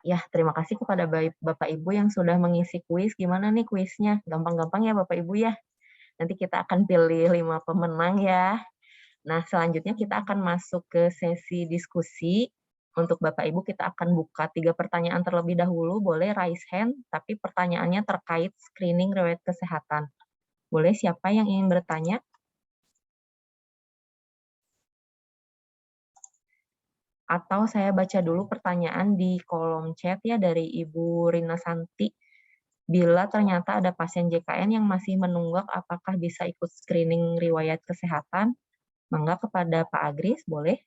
Ya, terima kasih kepada Bapak Ibu yang sudah mengisi kuis. Gimana nih kuisnya? Gampang-gampang ya Bapak Ibu ya? Nanti kita akan pilih 5 pemenang ya. Nah, selanjutnya kita akan masuk ke sesi diskusi. Untuk Bapak Ibu kita akan buka 3 pertanyaan terlebih dahulu. Boleh raise hand, tapi pertanyaannya terkait screening riwayat kesehatan. Boleh siapa yang ingin bertanya? Atau saya baca dulu pertanyaan di kolom chat ya dari Ibu Rina Santi. Bila ternyata ada pasien JKN yang masih menunggak apakah bisa ikut screening riwayat kesehatan? Mangga kepada Pak Agris, boleh?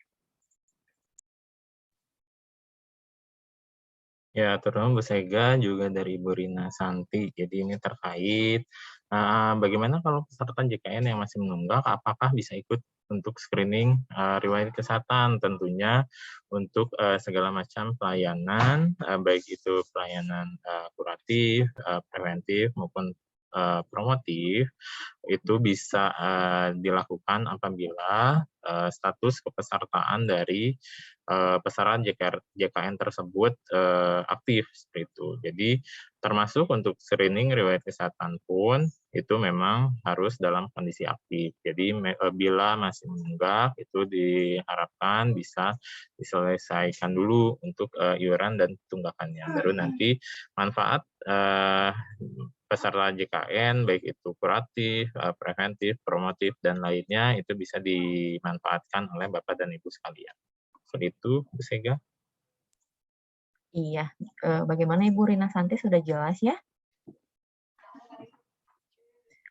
Ya, terutama Bu Sega juga dari Ibu Rina Santi. Jadi ini terkait bagaimana kalau peserta JKN yang masih menunggak, apakah bisa ikut untuk screening riwayat kesehatan? Tentunya untuk segala macam pelayanan, baik itu pelayanan kuratif, preventif maupun promotif, itu bisa dilakukan apabila status kepesertaan dari peserta JKN tersebut aktif seperti itu. Jadi termasuk untuk screening riwayat kesehatan pun itu memang harus dalam kondisi aktif. Jadi bila masih menunggak itu diharapkan bisa diselesaikan dulu untuk iuran dan tunggakannya. Baru nanti manfaat peserta JKN, baik itu kuratif, preventif, promotif, dan lainnya, itu bisa dimanfaatkan oleh Bapak dan Ibu sekalian. Seperti itu, Bu Sega. Iya, bagaimana Ibu Rina Santi, sudah jelas ya?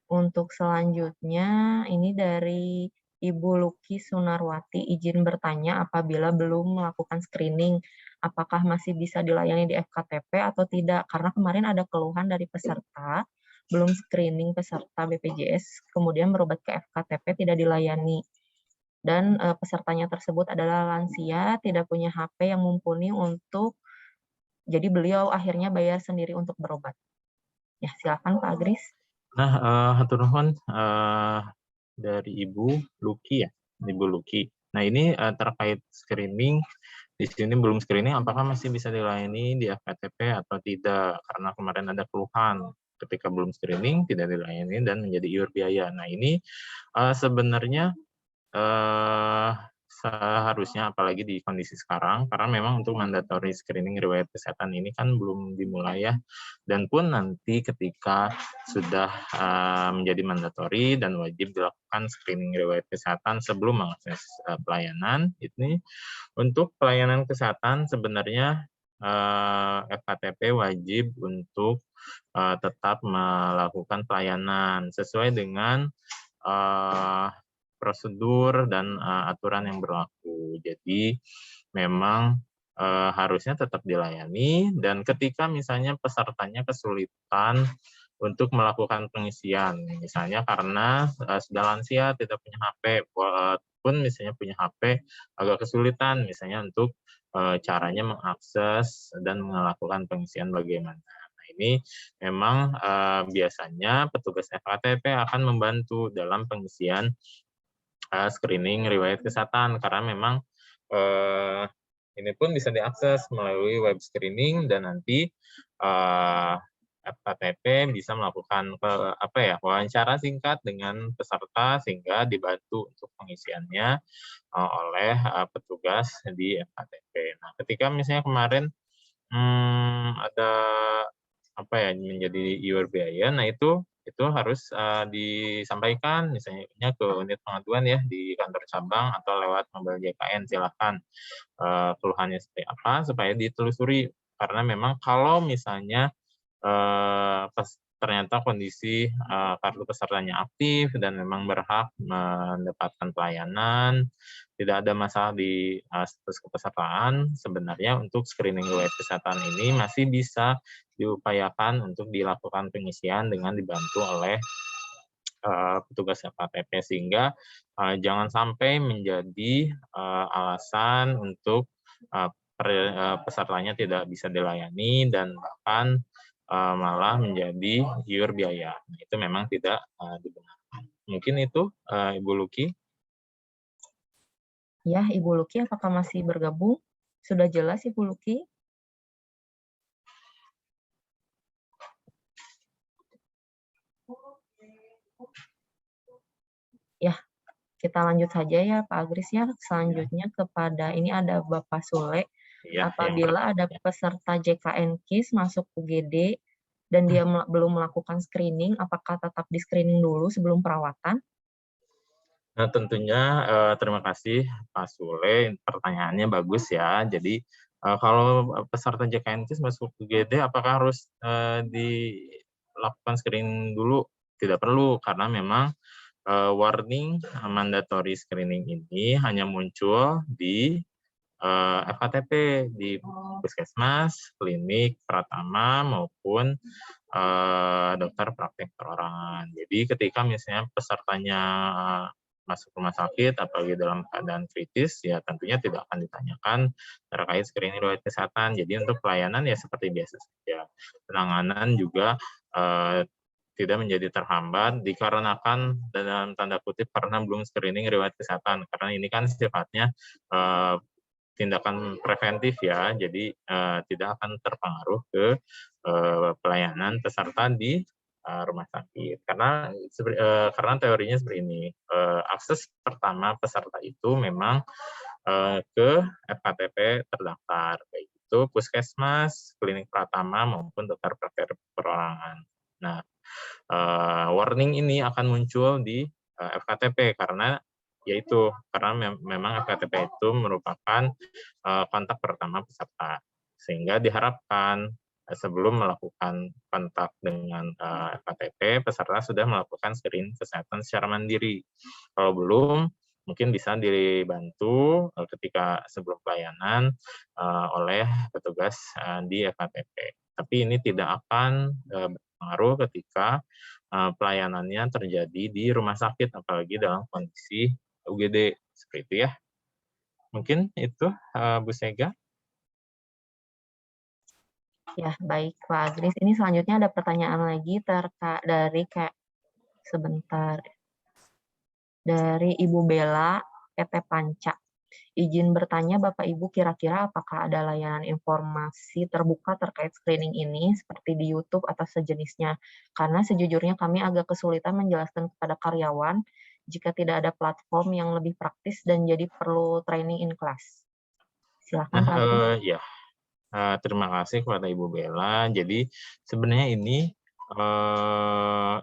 Untuk selanjutnya, ini dari Ibu Luki Sunarwati, izin bertanya apabila belum melakukan screening, apakah masih bisa dilayani di FKTP atau tidak? Karena kemarin ada keluhan dari peserta, belum screening peserta BPJS, kemudian berobat ke FKTP tidak dilayani. Dan pesertanya tersebut adalah lansia, tidak punya HP yang mumpuni untuk, jadi beliau akhirnya bayar sendiri untuk berobat. Ya, silakan Pak Agris. Nah, hatur nuhun dari Ibu Luki ya, Ibu Luki. Nah, ini terkait screening, di sini belum screening, apakah masih bisa dilayani di FKTP atau tidak? Karena kemarin ada keluhan, ketika belum screening tidak dilayani dan menjadi iur biaya. Nah, ini sebenarnya seharusnya, apalagi di kondisi sekarang, karena memang untuk mandatory screening riwayat kesehatan ini kan belum dimulai ya, dan pun nanti ketika sudah menjadi mandatory dan wajib dilakukan screening riwayat kesehatan sebelum mengakses pelayanan, ini untuk pelayanan kesehatan sebenarnya FKTP wajib untuk tetap melakukan pelayanan sesuai dengan prosedur dan aturan yang berlaku. Jadi memang harusnya tetap dilayani, dan ketika misalnya pesertanya kesulitan untuk melakukan pengisian, misalnya karena sudah lansia tidak punya HP, walaupun misalnya punya HP agak kesulitan misalnya untuk caranya mengakses dan melakukan pengisian bagaimana. Nah, ini memang biasanya petugas FKTP akan membantu dalam pengisian screening riwayat kesehatan, karena memang ini pun bisa diakses melalui web screening, dan nanti FKTP bisa melakukan wawancara singkat dengan peserta sehingga dibantu untuk pengisiannya oleh petugas di FKTP. Nah, ketika misalnya kemarin ada menjadi iur biaya, nah itu harus disampaikan misalnya ke unit pengaduan ya di kantor cabang atau lewat mobile JKN. Silakan keluhannya seperti apa supaya ditelusuri, karena memang kalau misalnya ternyata kondisi kartu pesertanya aktif dan memang berhak mendapatkan pelayanan, tidak ada masalah di status kepesertaan, sebenarnya untuk screening riwayat kesehatan ini masih bisa diupayakan untuk dilakukan pengisian dengan dibantu oleh petugas FKTP, sehingga jangan sampai menjadi alasan untuk pesertanya tidak bisa dilayani dan bahkan malah menjadi iur biaya. Nah, itu memang tidak dibenarkan. Mungkin itu Ibu Luki. Ya, Ibu Luki, apakah masih bergabung? Sudah jelas Ibu Luki? Ya, kita lanjut saja ya Pak Agris ya. Selanjutnya kepada, ini ada Bapak Sule. Ya, apabila ada peserta JKN KIS masuk UGD dan dia belum melakukan screening, apakah tetap di screening dulu sebelum perawatan? Nah, tentunya terima kasih Pak Sule, pertanyaannya bagus ya. Jadi kalau peserta JKN KIS masuk UGD, apakah harus dilakukan screening dulu? Tidak perlu, karena memang warning mandatory screening ini hanya muncul di FKTP, di puskesmas, klinik, pratama, maupun dokter praktek perorangan. Jadi ketika misalnya pesertanya masuk rumah sakit, apalagi dalam keadaan kritis, ya tentunya tidak akan ditanyakan terkait screening riwayat kesehatan. Jadi untuk pelayanan ya seperti biasa saja. Penanganan juga tidak menjadi terhambat dikarenakan dalam tanda kutip karena belum screening riwayat kesehatan, karena ini kan sifatnya tindakan preventif ya, jadi tidak akan terpengaruh ke pelayanan peserta di rumah sakit, karena teorinya seperti ini, akses pertama peserta itu memang ke FKTP terdaftar, baik itu puskesmas, klinik pratama maupun dokter praktek perorangan. Nah, warning ini akan muncul di FKTP karena memang FKTP itu merupakan kontak pertama peserta, sehingga diharapkan sebelum melakukan kontak dengan FKTP, peserta sudah melakukan screening kesehatan secara mandiri. Kalau belum, mungkin bisa dibantu ketika sebelum pelayanan oleh petugas di FKTP. Tapi ini tidak akan berpengaruh ketika pelayanannya terjadi di rumah sakit, apalagi dalam kondisi UGD seperti itu ya. Mungkin itu Bu Sega. Ya, baik Pak Agris. Ini selanjutnya ada pertanyaan lagi dari Ibu Bella PT Panca. Izin bertanya Bapak Ibu, kira-kira apakah ada layanan informasi terbuka terkait screening ini seperti di YouTube atau sejenisnya? Karena sejujurnya kami agak kesulitan menjelaskan kepada karyawan jika tidak ada platform yang lebih praktis dan jadi perlu training in class. Silakan Pak Agris. Terima kasih kepada Ibu Bella. Jadi sebenarnya ini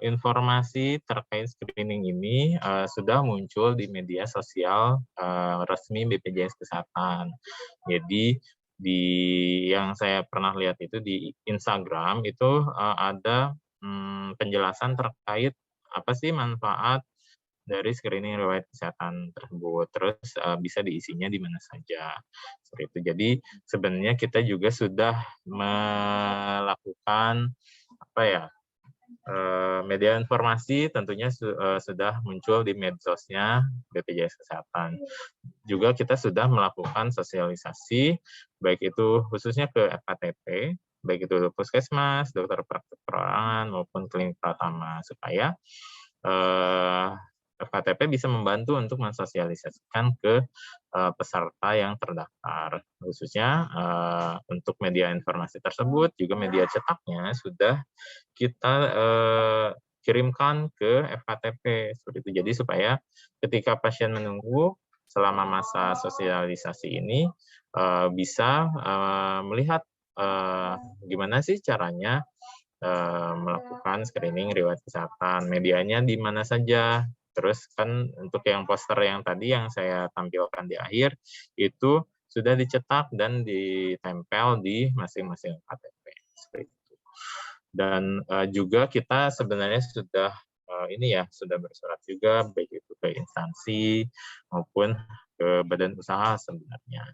informasi terkait screening ini sudah muncul di media sosial resmi BPJS Kesehatan. Jadi yang saya pernah lihat itu di Instagram itu ada penjelasan terkait apa sih manfaat dari screening riwayat kesehatan tersebut, terus bisa diisinya di mana saja, seperti itu. Jadi sebenarnya kita juga sudah melakukan media informasi, tentunya sudah muncul di medsosnya BPJS Kesehatan. Juga kita sudah melakukan sosialisasi, baik itu khususnya ke FKTP, baik itu puskesmas, dokter praktek perorangan maupun klinik pratama, supaya FKTP bisa membantu untuk mensosialisasikan ke peserta yang terdaftar. Khususnya untuk media informasi tersebut, juga media cetaknya sudah kita kirimkan ke FKTP. Seperti itu. Jadi supaya ketika pasien menunggu selama masa sosialisasi ini bisa melihat gimana sih caranya melakukan screening riwayat kesehatan, medianya di mana saja. Terus kan untuk yang poster yang tadi yang saya tampilkan di akhir, itu sudah dicetak dan ditempel di masing-masing KTP. Seperti itu. Dan juga kita sebenarnya sudah sudah bersurat juga, baik itu ke instansi maupun ke badan usaha sebenarnya.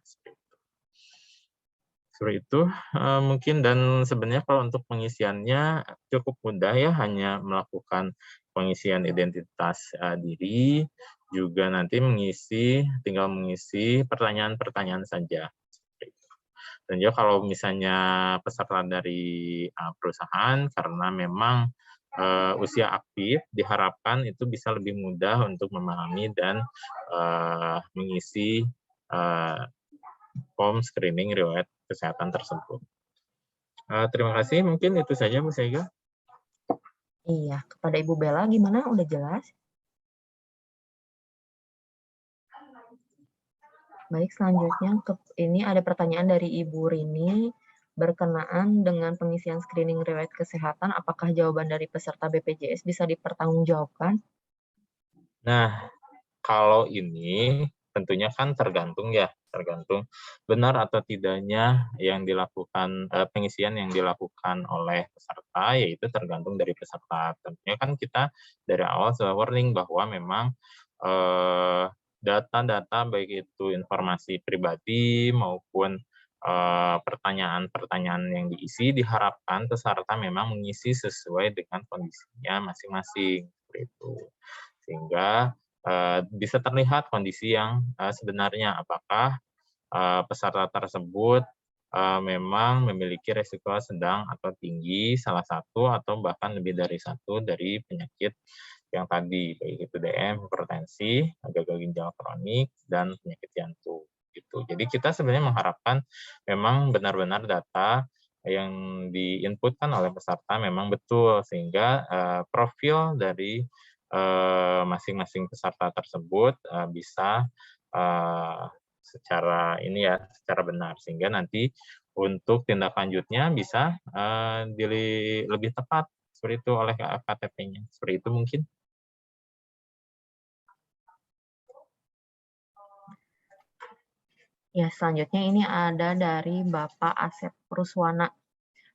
Seperti itu mungkin, dan sebenarnya kalau untuk pengisiannya cukup mudah ya, hanya melakukan pengisian identitas diri, juga nanti tinggal mengisi pertanyaan-pertanyaan saja. Dan juga kalau misalnya peserta dari perusahaan, karena memang usia aktif, diharapkan itu bisa lebih mudah untuk memahami dan mengisi form screening riwayat kesehatan tersebut. Terima kasih, mungkin itu saja Bu Sega. Iya, kepada Ibu Bella gimana? Udah jelas? Baik, selanjutnya ini ada pertanyaan dari Ibu Rini berkenaan dengan pengisian screening riwayat kesehatan. Apakah jawaban dari peserta BPJS bisa dipertanggungjawabkan? Nah, kalau ini tentunya kan tergantung benar atau tidaknya yang dilakukan pengisian yang dilakukan oleh peserta, yaitu tergantung dari peserta. Tentunya kan kita dari awal sudah warning bahwa memang data-data baik itu informasi pribadi maupun pertanyaan-pertanyaan yang diisi, diharapkan peserta memang mengisi sesuai dengan kondisinya masing-masing, seperti itu. Sehingga bisa terlihat kondisi yang sebenarnya, apakah peserta tersebut memang memiliki risiko sedang atau tinggi, salah satu atau bahkan lebih dari satu dari penyakit yang tadi, baik itu DM, hipertensi, gagal ginjal kronik, dan penyakit jantung. Gitu. Jadi kita sebenarnya mengharapkan memang benar-benar data yang diinputkan oleh peserta memang betul, sehingga profil dari masing-masing peserta tersebut bisa secara benar, sehingga nanti untuk tindak lanjutnya bisa lebih tepat seperti itu oleh KTP-nya. Seperti itu mungkin. Ya, selanjutnya ini ada dari Bapak Asep Ruswana.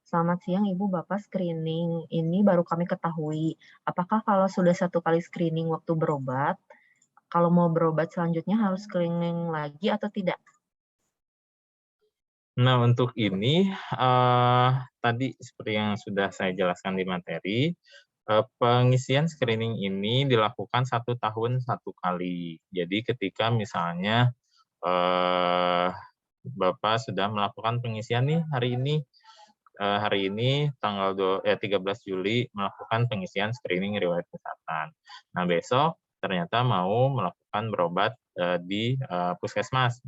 Selamat siang Ibu, Bapak, screening ini baru kami ketahui. Apakah kalau sudah 1 kali screening waktu berobat, kalau mau berobat selanjutnya harus screening lagi atau tidak? Nah, untuk ini tadi seperti yang sudah saya jelaskan di materi, pengisian screening ini dilakukan 1 tahun 1 kali. Jadi ketika misalnya Bapak sudah melakukan pengisian nih hari ini tanggal 13 Juli melakukan pengisian screening riwayat kesehatan. Nah, besok ternyata mau melakukan berobat di puskesmas.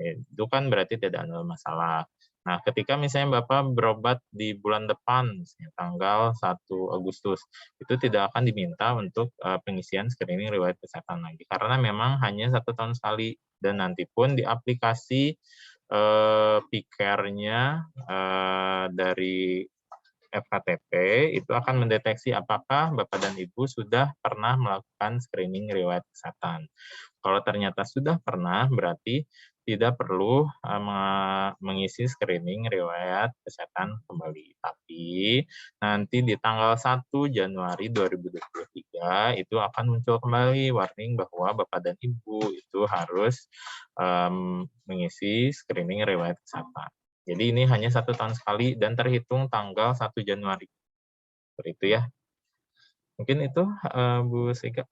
Itu kan berarti tidak ada masalah. Nah, ketika misalnya Bapak berobat di bulan depan, misalnya tanggal 1 Agustus, itu tidak akan diminta untuk pengisian screening riwayat kesehatan lagi, karena memang hanya 1 tahun sekali, dan nanti pun di aplikasi Piker-nya dari FKTP itu akan mendeteksi apakah Bapak dan Ibu sudah pernah melakukan screening riwayat kesehatan. Kalau ternyata sudah pernah, berarti tidak perlu mengisi screening riwayat kesehatan kembali. Tapi nanti di tanggal 1 Januari 2023 itu akan muncul kembali warning bahwa Bapak dan Ibu itu harus mengisi screening riwayat kesehatan. Jadi ini hanya 1 tahun sekali dan terhitung tanggal 1 Januari. Seperti itu ya. Mungkin itu Bu Sika.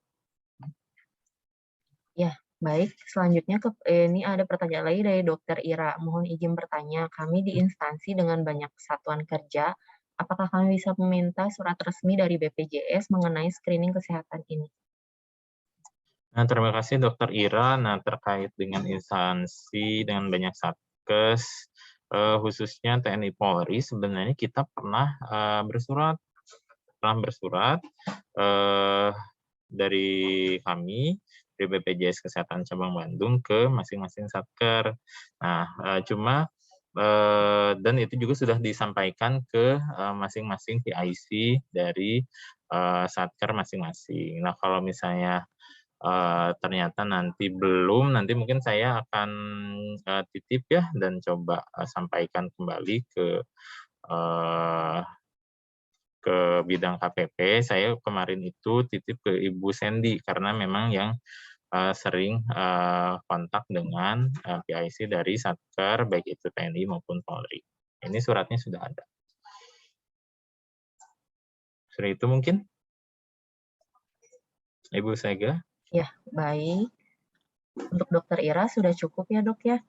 Ya, baik. Selanjutnya ini ada pertanyaan lagi dari Dr. Ira. Mohon izin bertanya, kami di instansi dengan banyak satuan kerja, apakah kami bisa meminta surat resmi dari BPJS mengenai screening kesehatan ini? Nah, terima kasih Dr. Ira. Nah, terkait dengan instansi dengan banyak satgas, khususnya TNI Polri, sebenarnya kita pernah bersurat dari kami dari BPJS Kesehatan Cabang Bandung ke masing-masing satker. Nah, dan itu juga sudah disampaikan ke masing-masing PIC dari satker masing-masing. Nah, kalau misalnya ternyata nanti belum, nanti mungkin saya akan titip ya dan coba sampaikan kembali ke bidang KPP. Saya kemarin itu titip ke Ibu Sandy karena memang yang sering kontak dengan PIC dari Satker, baik itu TNI maupun Polri. Ini suratnya sudah ada. Seperti itu mungkin, Ibu Sega. Ya, baik. Untuk Dr. Ira sudah cukup ya, Dok ya?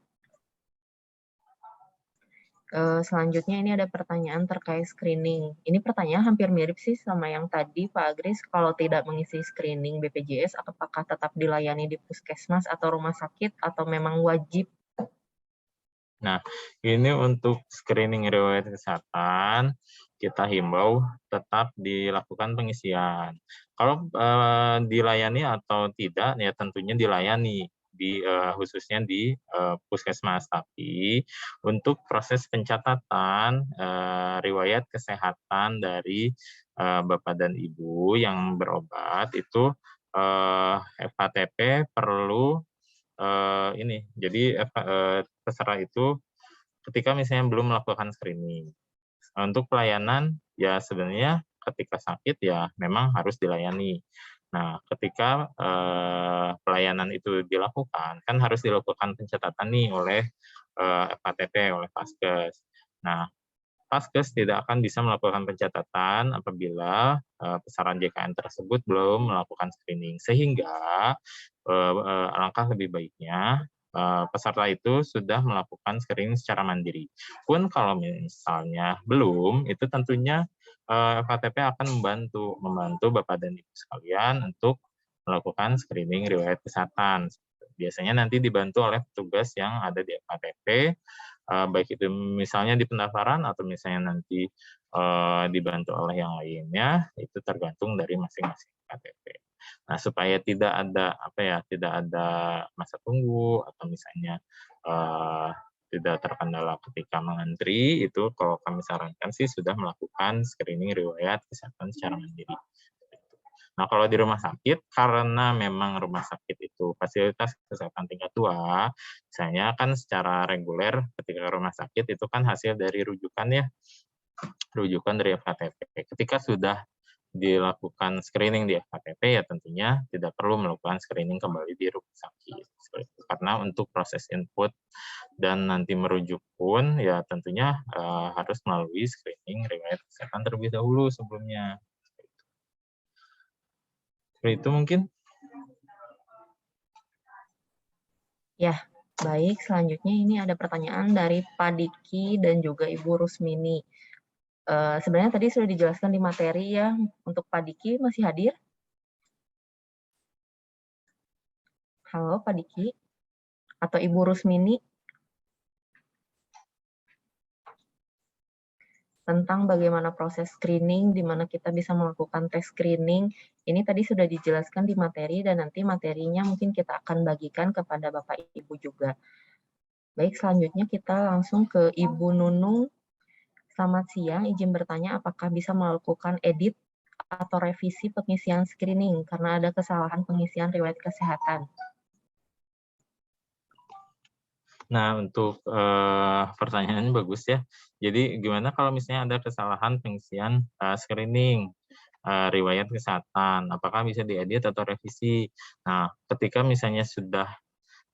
Selanjutnya ini ada pertanyaan terkait screening. Ini pertanyaan hampir mirip sih sama yang tadi, Pak Agris. Kalau tidak mengisi screening BPJS, apakah tetap dilayani di puskesmas atau rumah sakit, atau memang wajib? Nah, ini untuk screening riwayat kesehatan, kita himbau tetap dilakukan pengisian. Kalau dilayani atau tidak, ya tentunya dilayani. Khususnya di puskesmas, tapi untuk proses pencatatan riwayat kesehatan dari Bapak dan Ibu yang berobat itu FKTP perlu ini. Jadi peserta itu ketika misalnya belum melakukan screening. Untuk pelayanan ya sebenarnya ketika sakit ya memang harus dilayani. Nah, ketika pelayanan itu dilakukan, kan harus dilakukan pencatatan nih oleh FKTP, oleh Vaskes. Nah, Vaskes tidak akan bisa melakukan pencatatan apabila peserta JKN tersebut belum melakukan screening. Sehingga alangkah lebih baiknya peserta itu sudah melakukan screening secara mandiri. Pun kalau misalnya belum, itu tentunya FKTP akan membantu Bapak dan Ibu sekalian untuk melakukan screening riwayat kesehatan. Biasanya nanti dibantu oleh petugas yang ada di FKTP, baik itu misalnya di pendaftaran atau misalnya nanti dibantu oleh yang lainnya, itu tergantung dari masing-masing KTP. Nah, supaya tidak ada masa tunggu atau misalnya tidak terkendala ketika mengantri, itu kalau kami sarankan sih sudah melakukan screening riwayat kesehatan secara mandiri. Nah, kalau di rumah sakit, karena memang rumah sakit itu fasilitas kesehatan tingkat 2, misalnya kan secara reguler ketika rumah sakit itu kan hasil dari rujukan ya, rujukan dari FKTP. Ketika sudah dilakukan screening di FKTP, ya tentunya tidak perlu melakukan screening kembali di rumah sakit. Karena untuk proses input dan nanti merujuk pun, ya tentunya harus melalui screening riwayat kesehatan terlebih dahulu sebelumnya. Seperti itu mungkin. Ya, baik. Selanjutnya ini ada pertanyaan dari Pak Diki dan juga Ibu Rusmini. Sebenarnya tadi sudah dijelaskan di materi ya. Untuk Pak Diki masih hadir? Halo Pak Diki? Atau Ibu Rusmini? Tentang bagaimana proses screening, di mana kita bisa melakukan tes screening. Ini tadi sudah dijelaskan di materi dan nanti materinya mungkin kita akan bagikan kepada Bapak Ibu juga. Baik, selanjutnya kita langsung ke Ibu Nunung. Selamat siang, izin bertanya apakah bisa melakukan edit atau revisi pengisian screening karena ada kesalahan pengisian riwayat kesehatan. Nah, untuk pertanyaannya bagus ya. Jadi gimana kalau misalnya ada kesalahan pengisian screening riwayat kesehatan, apakah bisa diedit atau revisi? Nah, ketika misalnya sudah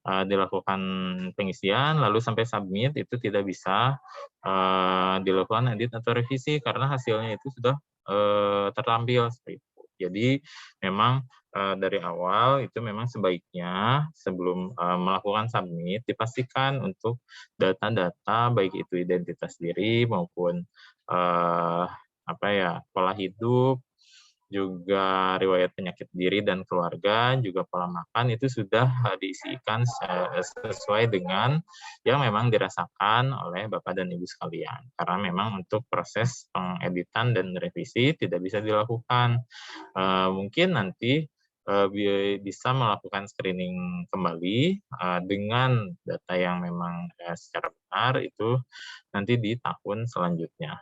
dilakukan pengisian, lalu sampai submit, itu tidak bisa dilakukan edit atau revisi karena hasilnya itu sudah tertampil seperti itu. Jadi memang dari awal itu memang sebaiknya sebelum melakukan submit dipastikan untuk data-data baik itu identitas diri maupun pola hidup, juga riwayat penyakit diri dan keluarga, juga pola makan itu sudah diisikan sesuai dengan yang memang dirasakan oleh Bapak dan Ibu sekalian. Karena memang untuk proses pengeditan dan revisi tidak bisa dilakukan. Mungkin nanti bisa melakukan screening kembali dengan data yang memang secara benar itu nanti di tahun selanjutnya.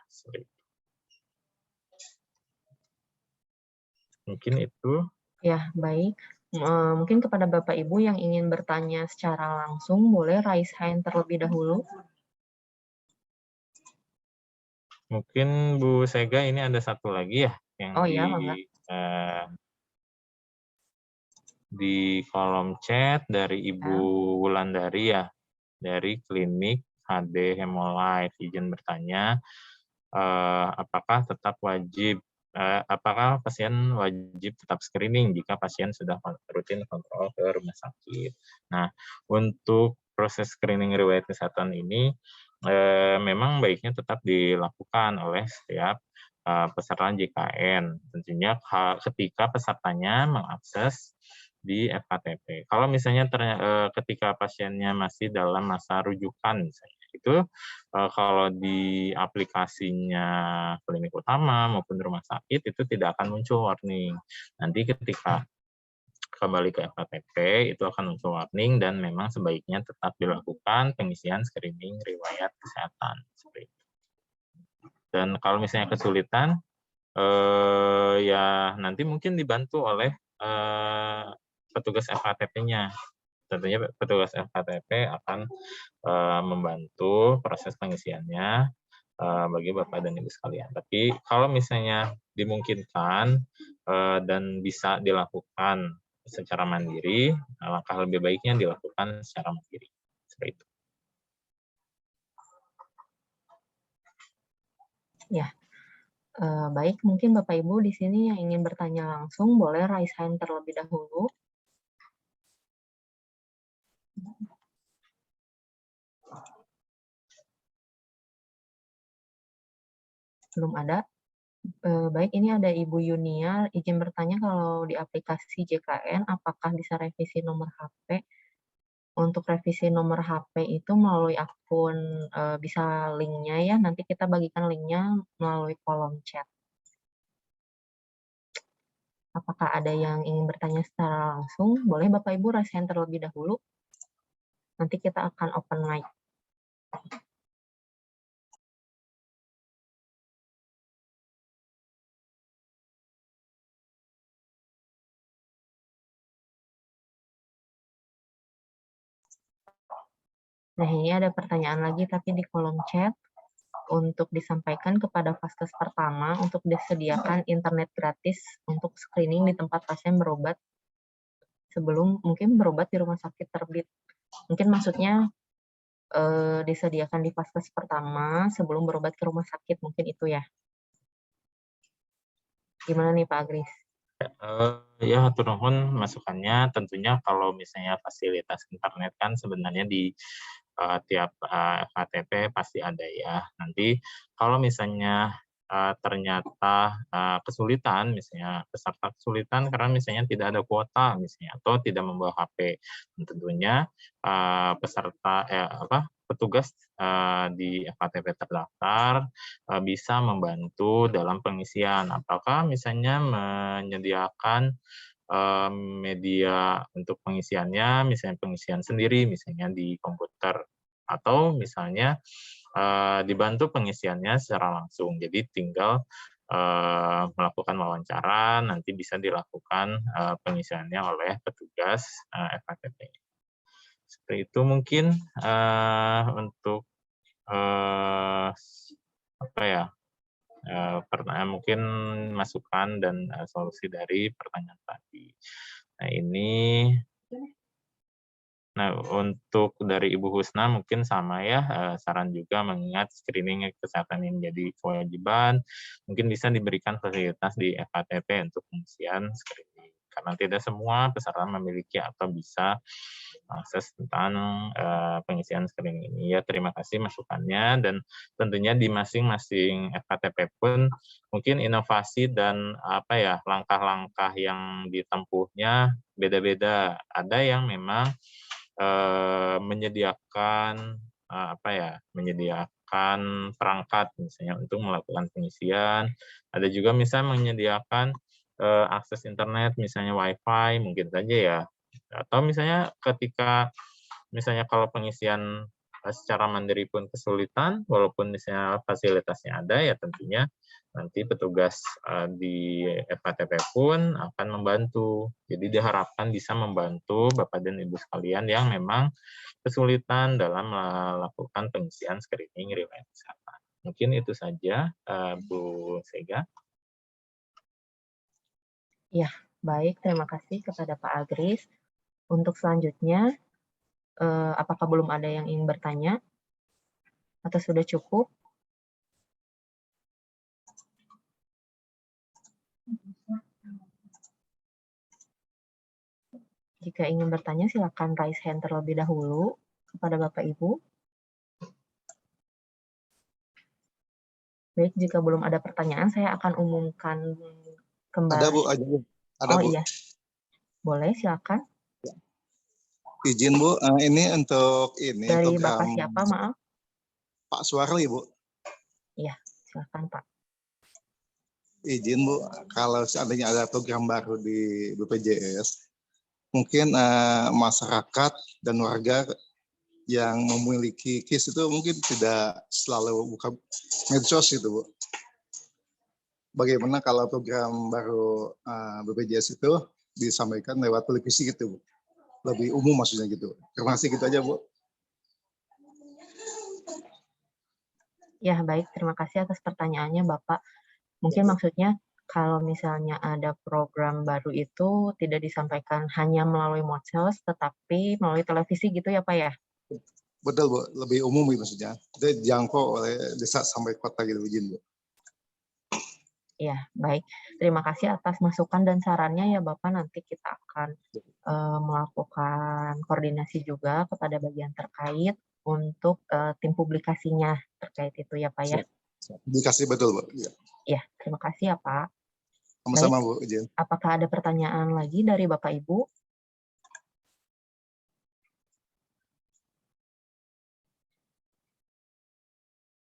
Mungkin itu. Ya, baik. Mungkin kepada Bapak Ibu yang ingin bertanya secara langsung, boleh raise hand terlebih dahulu. Mungkin Bu Sega ini ada satu lagi ya yang ya, Mangga. Di kolom chat dari Ibu Wulandari ya, dari klinik HD Hemolife, izin bertanya apakah pasien wajib tetap screening jika pasien sudah rutin kontrol ke rumah sakit. Nah, untuk proses screening riwayat kesehatan ini memang baiknya tetap dilakukan oleh setiap peserta JKN. Tentunya ketika pesertanya mengakses di FKTP. Kalau misalnya ketika pasiennya masih dalam masa rujukan misalnya, itu kalau di aplikasinya klinik utama maupun rumah sakit itu tidak akan muncul warning. Nanti ketika kembali ke FKTP itu akan muncul warning dan memang sebaiknya tetap dilakukan pengisian screening riwayat kesehatan. Seperti itu. Dan kalau misalnya kesulitan, ya nanti mungkin dibantu oleh petugas FKTP-nya. Tentunya petugas FKTP akan membantu proses pengisiannya bagi Bapak dan Ibu sekalian. Tapi kalau misalnya dimungkinkan dan bisa dilakukan secara mandiri, langkah lebih baiknya dilakukan secara mandiri. Seperti itu. Ya, baik. Mungkin Bapak Ibu di sini yang ingin bertanya langsung, boleh raise hand terlebih dahulu. Belum ada. Baik, ini ada Ibu Yunia, izin bertanya kalau di aplikasi JKN apakah bisa revisi nomor HP? Untuk revisi nomor HP itu melalui akun, bisa linknya ya, nanti kita bagikan linknya melalui kolom chat. Apakah ada yang ingin bertanya secara langsung? Boleh Bapak Ibu raise hand terlebih dahulu. Nanti kita akan open mic. Nah, ini ada pertanyaan lagi tapi di kolom chat. Untuk disampaikan kepada vaskes pertama untuk disediakan internet gratis untuk screening di tempat pasien berobat sebelum mungkin berobat di rumah sakit terbit. Mungkin maksudnya disediakan di vaskes pertama sebelum berobat ke rumah sakit, mungkin itu ya. Gimana nih Pak Agris? Ya, hatur nuhun masukannya. Tentunya kalau misalnya fasilitas internet kan sebenarnya di tiap FKTP pasti ada ya. Nanti kalau misalnya ternyata kesulitan, misalnya peserta kesulitan karena misalnya tidak ada kuota misalnya atau tidak membawa HP, tentunya peserta petugas di FKTP terdaftar bisa membantu dalam pengisian. Apakah misalnya menyediakan media untuk pengisiannya, misalnya pengisian sendiri, misalnya di komputer, atau misalnya dibantu pengisiannya secara langsung. Jadi tinggal melakukan wawancara, nanti bisa dilakukan pengisiannya oleh petugas FKTP. Seperti itu mungkin untuk pertanyaan mungkin masukan dan solusi dari pertanyaan tadi. Nah, untuk dari Ibu Husna mungkin sama ya, saran juga mengingat screening kesehatan ini menjadi kewajiban, mungkin bisa diberikan fasilitas di FKTP untuk pengisian screening. Karena tidak semua peserta memiliki atau bisa akses tentang pengisian screening ini. Ya, terima kasih masukannya, dan tentunya di masing-masing FKTP pun mungkin inovasi dan langkah-langkah yang ditempuhnya beda-beda. Ada yang memang menyediakan menyediakan perangkat misalnya untuk melakukan pengisian. Ada juga misalnya menyediakan akses internet misalnya WiFi mungkin saja ya. Atau misalnya ketika misalnya kalau pengisian secara mandiri pun kesulitan, walaupun misalnya fasilitasnya ada, ya tentunya nanti petugas di FKTP pun akan membantu. Jadi diharapkan bisa membantu Bapak dan Ibu sekalian yang memang kesulitan dalam melakukan pengisian screening riwayat kesehatan. Mungkin itu saja, Bu Sega. Ya, baik. Terima kasih kepada Pak Agris. Untuk selanjutnya, apakah belum ada yang ingin bertanya? Atau sudah cukup? Jika ingin bertanya, silakan raise hand terlebih dahulu kepada Bapak Ibu. Baik, jika belum ada pertanyaan, saya akan umumkan kembali. Ada Bu, ada Bu. Iya, boleh silakan. Izin Bu, ini untuk ini Dari program. Bapak siapa, maaf? Pak Suarli Bu. Iya, silakan Pak. Izin Bu, kalau seandainya ada program baru di BPJS, mungkin masyarakat dan warga yang memiliki KIS itu mungkin tidak selalu buka medsos gitu Bu. Bagaimana kalau program baru BPJS itu disampaikan lewat televisi gitu Bu? Lebih umum maksudnya gitu. Terima kasih, gitu aja Bu. Ya, baik. Terima kasih atas pertanyaannya Bapak. Mungkin maksudnya kalau misalnya ada program baru itu tidak disampaikan hanya melalui medsos, tetapi melalui televisi gitu ya Pak ya? Betul Bu, lebih umum gitu maksudnya. Itu dijangkau oleh desa sampai kota gitu izin Bu. Ya, baik. Terima kasih atas masukan dan sarannya ya Bapak. Nanti kita akan melakukan koordinasi juga kepada bagian terkait untuk tim publikasinya terkait itu ya Pak ya. Publikasi betul Bu. Ya, terima kasih ya Pak. Sama-sama Bu. Izin. Apakah ada pertanyaan lagi dari Bapak Ibu?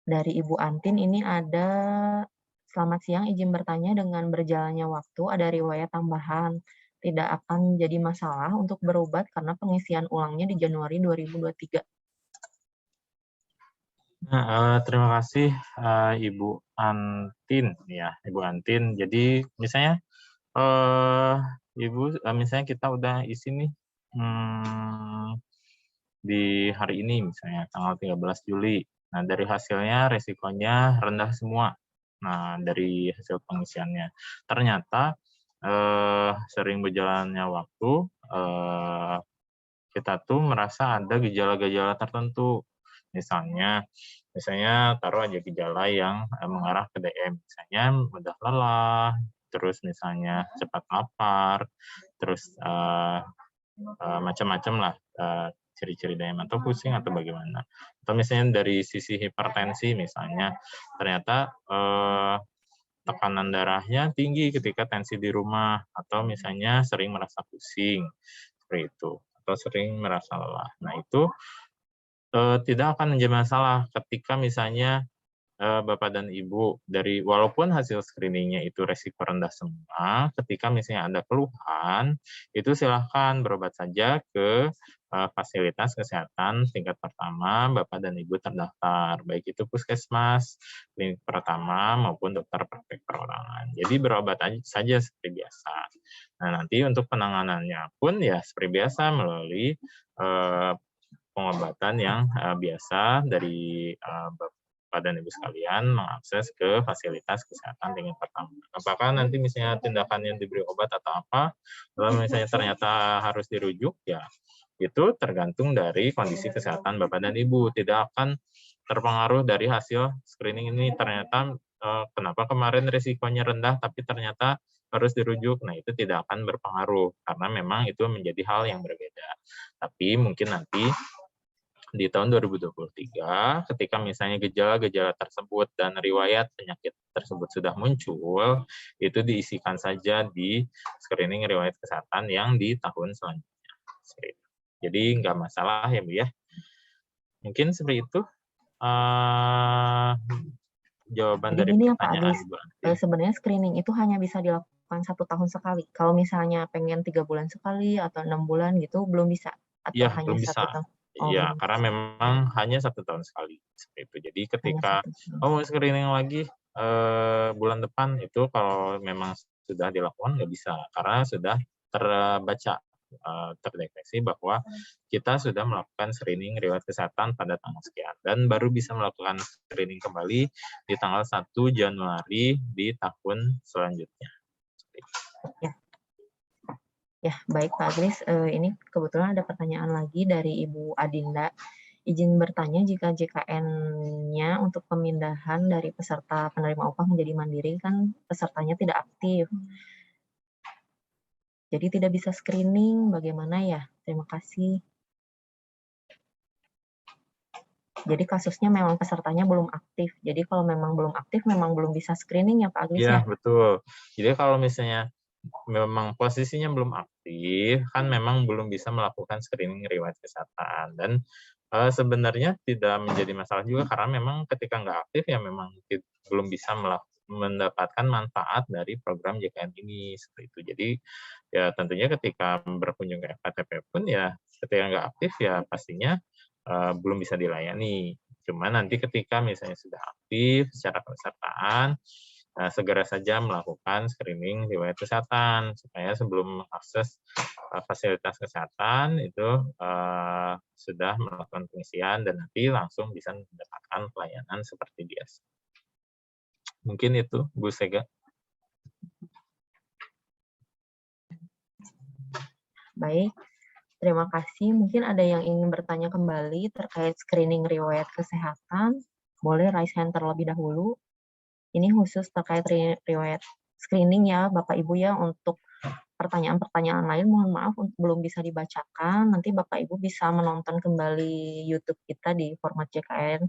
Dari Ibu Antin ini ada, selamat siang, izin bertanya, dengan berjalannya waktu ada riwayat tambahan. Tidak akan jadi masalah untuk berobat karena pengisian ulangnya di Januari 2023. Nah, terima kasih Ibu Antin ya, Ibu Antin. Jadi misalnya Ibu, misalnya kita udah isi nih di hari ini misalnya tanggal 13 Juli. Nah, dari hasilnya resikonya rendah semua. Nah, dari hasil pengisiannya. Ternyata sering berjalannya waktu, kita tuh merasa ada gejala-gejala tertentu. Misalnya taruh aja gejala yang mengarah ke DM, misalnya mudah lelah, terus misalnya cepat lapar, terus macam-macam lah ciri-ciri DM atau pusing atau bagaimana. Atau misalnya dari sisi hipertensi misalnya, ternyata tekanan darahnya tinggi ketika tensi di rumah, atau misalnya sering merasa pusing, seperti itu, atau sering merasa lelah. Nah itu tidak akan menjadi masalah ketika misalnya Bapak dan Ibu dari walaupun hasil screening-nya itu resiko rendah semua, ketika misalnya ada keluhan, itu silahkan berobat saja ke fasilitas kesehatan tingkat pertama Bapak dan Ibu terdaftar, baik itu puskesmas, klinik pertama, maupun dokter praktek perorangan. Jadi berobat saja seperti biasa. Nah, nanti untuk penanganannya pun ya seperti biasa melalui pengobatan yang biasa dari Bapak dan Ibu sekalian mengakses ke fasilitas kesehatan tingkat pertama. Apakah nanti misalnya tindakan yang diberi obat atau apa, kalau misalnya ternyata harus dirujuk, ya itu tergantung dari kondisi kesehatan Bapak dan Ibu. Tidak akan terpengaruh dari hasil screening ini. Ternyata kenapa kemarin risikonya rendah, tapi ternyata harus dirujuk. Nah, itu tidak akan berpengaruh, karena memang itu menjadi hal yang berbeda. Tapi mungkin nanti di tahun 2023, ketika misalnya gejala-gejala tersebut dan riwayat penyakit tersebut sudah muncul, itu diisikan saja di screening riwayat kesehatan yang di tahun selanjutnya. Jadi nggak masalah ya Bu ya. Mungkin seperti itu jawaban Jadi dari gini ya Pak pertanyaan Agis, Bu Antin. sebenarnya screening itu hanya bisa dilakukan 1 tahun sekali. Kalau misalnya pengen 3 bulan sekali atau 6 bulan gitu belum bisa? Atau Iya, hanya belum 1 bisa. tahun? Oh, Iya, belum karena bisa. memang hanya 1 tahun sekali, seperti itu. Jadi Hanya ketika 1 tahun. mau screening lagi bulan depan, itu kalau memang sudah dilakukan nggak bisa, karena sudah terbaca, terdeteksi bahwa kita sudah melakukan screening riwayat kesehatan pada tanggal sekian, dan baru bisa melakukan screening kembali di tanggal 1 Januari di tahun selanjutnya. Ya. Ya, baik Pak Agris, ini kebetulan ada pertanyaan lagi dari Ibu Adinda. Izin bertanya jika JKN-nya untuk pemindahan dari peserta penerima upah menjadi mandiri kan pesertanya tidak aktif. Jadi tidak bisa screening, bagaimana ya? Terima kasih. Jadi kasusnya memang pesertanya belum aktif. Jadi kalau memang belum aktif, memang belum bisa screening ya Pak Agris Iya, ya? betul. Jadi kalau misalnya memang posisinya belum aktif, kan memang belum bisa melakukan screening riwayat kesehatan. Dan sebenarnya tidak menjadi masalah juga, karena memang ketika nggak aktif ya memang belum bisa mendapatkan manfaat dari program JKN ini, seperti itu. Jadi ya tentunya ketika berkunjung ke FKTP pun ya ketika nggak aktif ya pastinya belum bisa dilayani. Cuma nanti ketika misalnya sudah aktif secara kepesertaan, segera saja melakukan screening riwayat kesehatan supaya sebelum mengakses fasilitas kesehatan itu sudah melakukan pengisian dan nanti langsung bisa mendapatkan pelayanan seperti biasa. Mungkin itu Bu Sega. Baik, terima kasih. Mungkin ada yang ingin bertanya kembali terkait screening riwayat kesehatan. Boleh raise hand terlebih dahulu. Ini khusus terkait riwayat screening ya Bapak Ibu ya. Untuk pertanyaan-pertanyaan lain mohon maaf belum bisa dibacakan. Nanti Bapak Ibu bisa menonton kembali YouTube kita di format JKN.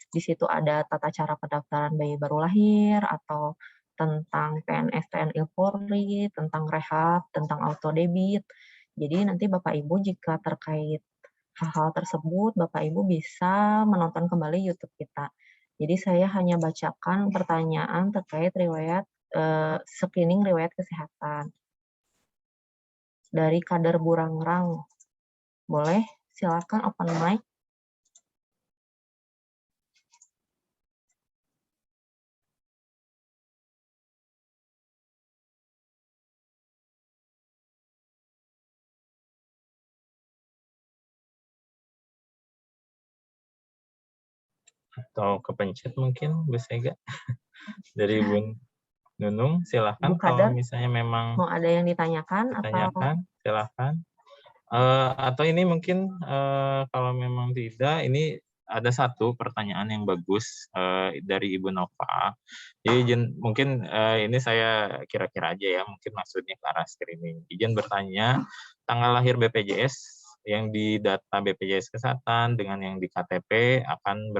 Di situ ada tata cara pendaftaran bayi baru lahir atau tentang PNS TNI Polri, tentang rehab, tentang auto debit. Jadi nanti Bapak Ibu jika terkait hal-hal tersebut, Bapak Ibu bisa menonton kembali YouTube kita. Jadi saya hanya bacakan pertanyaan terkait riwayat screening riwayat kesehatan. Dari Kader Burangrang. Boleh, silakan open mic. Atau kepencet mungkin, Bu Sega? Dari Ibu Nunung, Bu silahkan kalau Kader, misalnya memang mau ada yang ditanyakan atau ditanyakan, silahkan. Atau ini mungkin, kalau memang tidak, ini ada satu pertanyaan yang bagus, dari Ibu Nova. Jadi mungkin, ini saya kira-kira aja ya, mungkin maksudnya ke arah screening. Izin bertanya, tanggal lahir BPJS yang di data BPJS Kesehatan dengan yang di KTP akan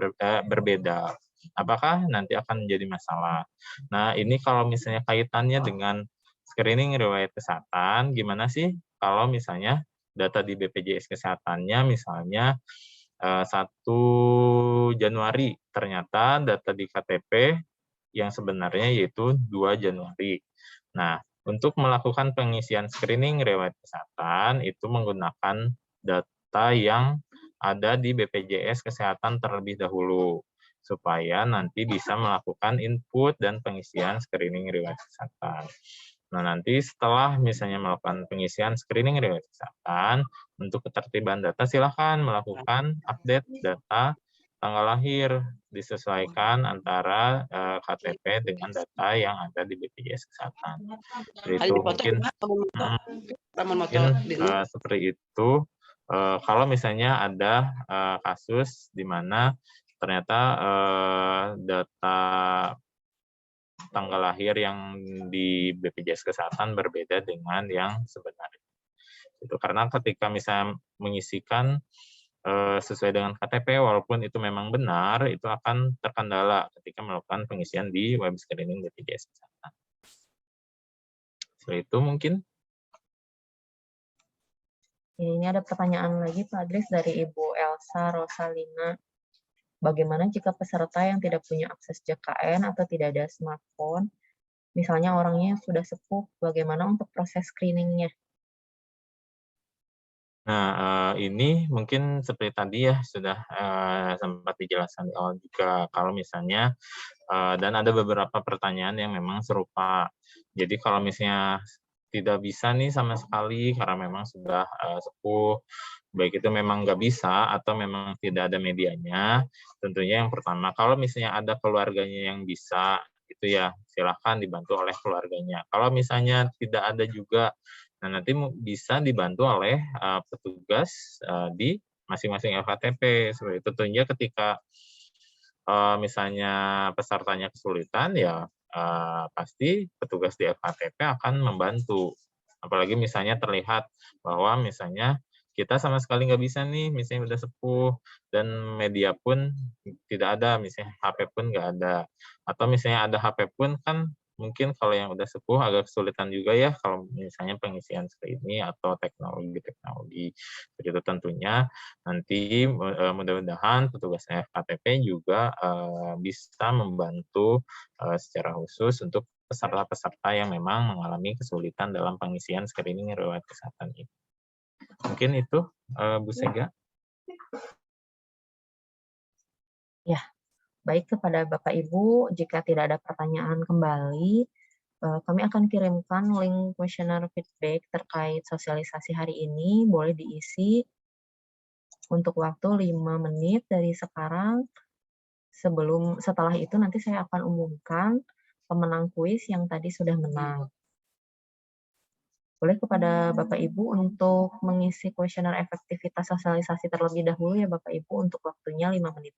berbeda. Apakah nanti akan menjadi masalah? Nah, ini kalau misalnya kaitannya dengan screening riwayat kesehatan, gimana sih kalau misalnya data di BPJS Kesehatannya misalnya 1 Januari, ternyata data di KTP yang sebenarnya yaitu 2 Januari. Nah, untuk melakukan pengisian screening riwayat kesehatan itu menggunakan data yang ada di BPJS Kesehatan terlebih dahulu, supaya nanti bisa melakukan input dan pengisian screening riwayat kesehatan. Nah, nanti setelah misalnya melakukan pengisian screening riwayat kesehatan, untuk ketertiban data silahkan melakukan update data tanggal lahir, disesuaikan antara KTP dengan data yang ada di BPJS Kesehatan. Seperti itu mungkin seperti itu. Kalau misalnya ada kasus di mana ternyata data tanggal lahir yang di BPJS Kesehatan berbeda dengan yang sebenarnya. Itu karena ketika misalnya mengisikan sesuai dengan KTP, walaupun itu memang benar, itu akan terkendala ketika melakukan pengisian di web screening BPJS Kesehatan. Seperti itu mungkin. ini ada pertanyaan lagi Pak Adris dari Ibu Elsa Rosalina. Bagaimana jika peserta yang tidak punya akses JKN atau tidak ada smartphone, misalnya orangnya sudah sepuh, bagaimana untuk proses screeningnya? Nah, ini mungkin seperti tadi ya, sudah sempat dijelaskan di awal juga, kalau misalnya dan ada beberapa pertanyaan yang memang serupa. Jadi kalau misalnya tidak bisa nih sama sekali karena memang sudah sepuh, baik itu memang nggak bisa atau memang tidak ada medianya, tentunya yang pertama, kalau misalnya ada keluarganya yang bisa, itu ya silahkan dibantu oleh keluarganya. Kalau misalnya tidak ada juga, nah nanti bisa dibantu oleh petugas di masing-masing FKTP. Seperti itu tentunya ketika misalnya pesertanya kesulitan, ya pasti petugas di FKTP akan membantu. Apalagi misalnya terlihat bahwa misalnya kita sama sekali nggak bisa nih, misalnya udah sepuh, dan media pun tidak ada, misalnya HP pun nggak ada. Atau misalnya ada HP pun kan mungkin kalau yang udah sepuh agak kesulitan juga ya kalau misalnya pengisian screening atau teknologi. Begitu tentunya nanti mudah-mudahan petugas FKTP juga bisa membantu secara khusus untuk peserta-peserta yang memang mengalami kesulitan dalam pengisian screening riwayat kesehatan ini. Mungkin itu, Bu Sega. Ya, baik kepada Bapak Ibu, jika tidak ada pertanyaan kembali, kami akan kirimkan link kuesioner feedback terkait sosialisasi hari ini, boleh diisi untuk waktu 5 menit dari sekarang. Setelah itu nanti saya akan umumkan pemenang kuis yang tadi sudah menang. Boleh kepada Bapak Ibu untuk mengisi kuesioner efektivitas sosialisasi terlebih dahulu ya Bapak Ibu, untuk waktunya 5 menit.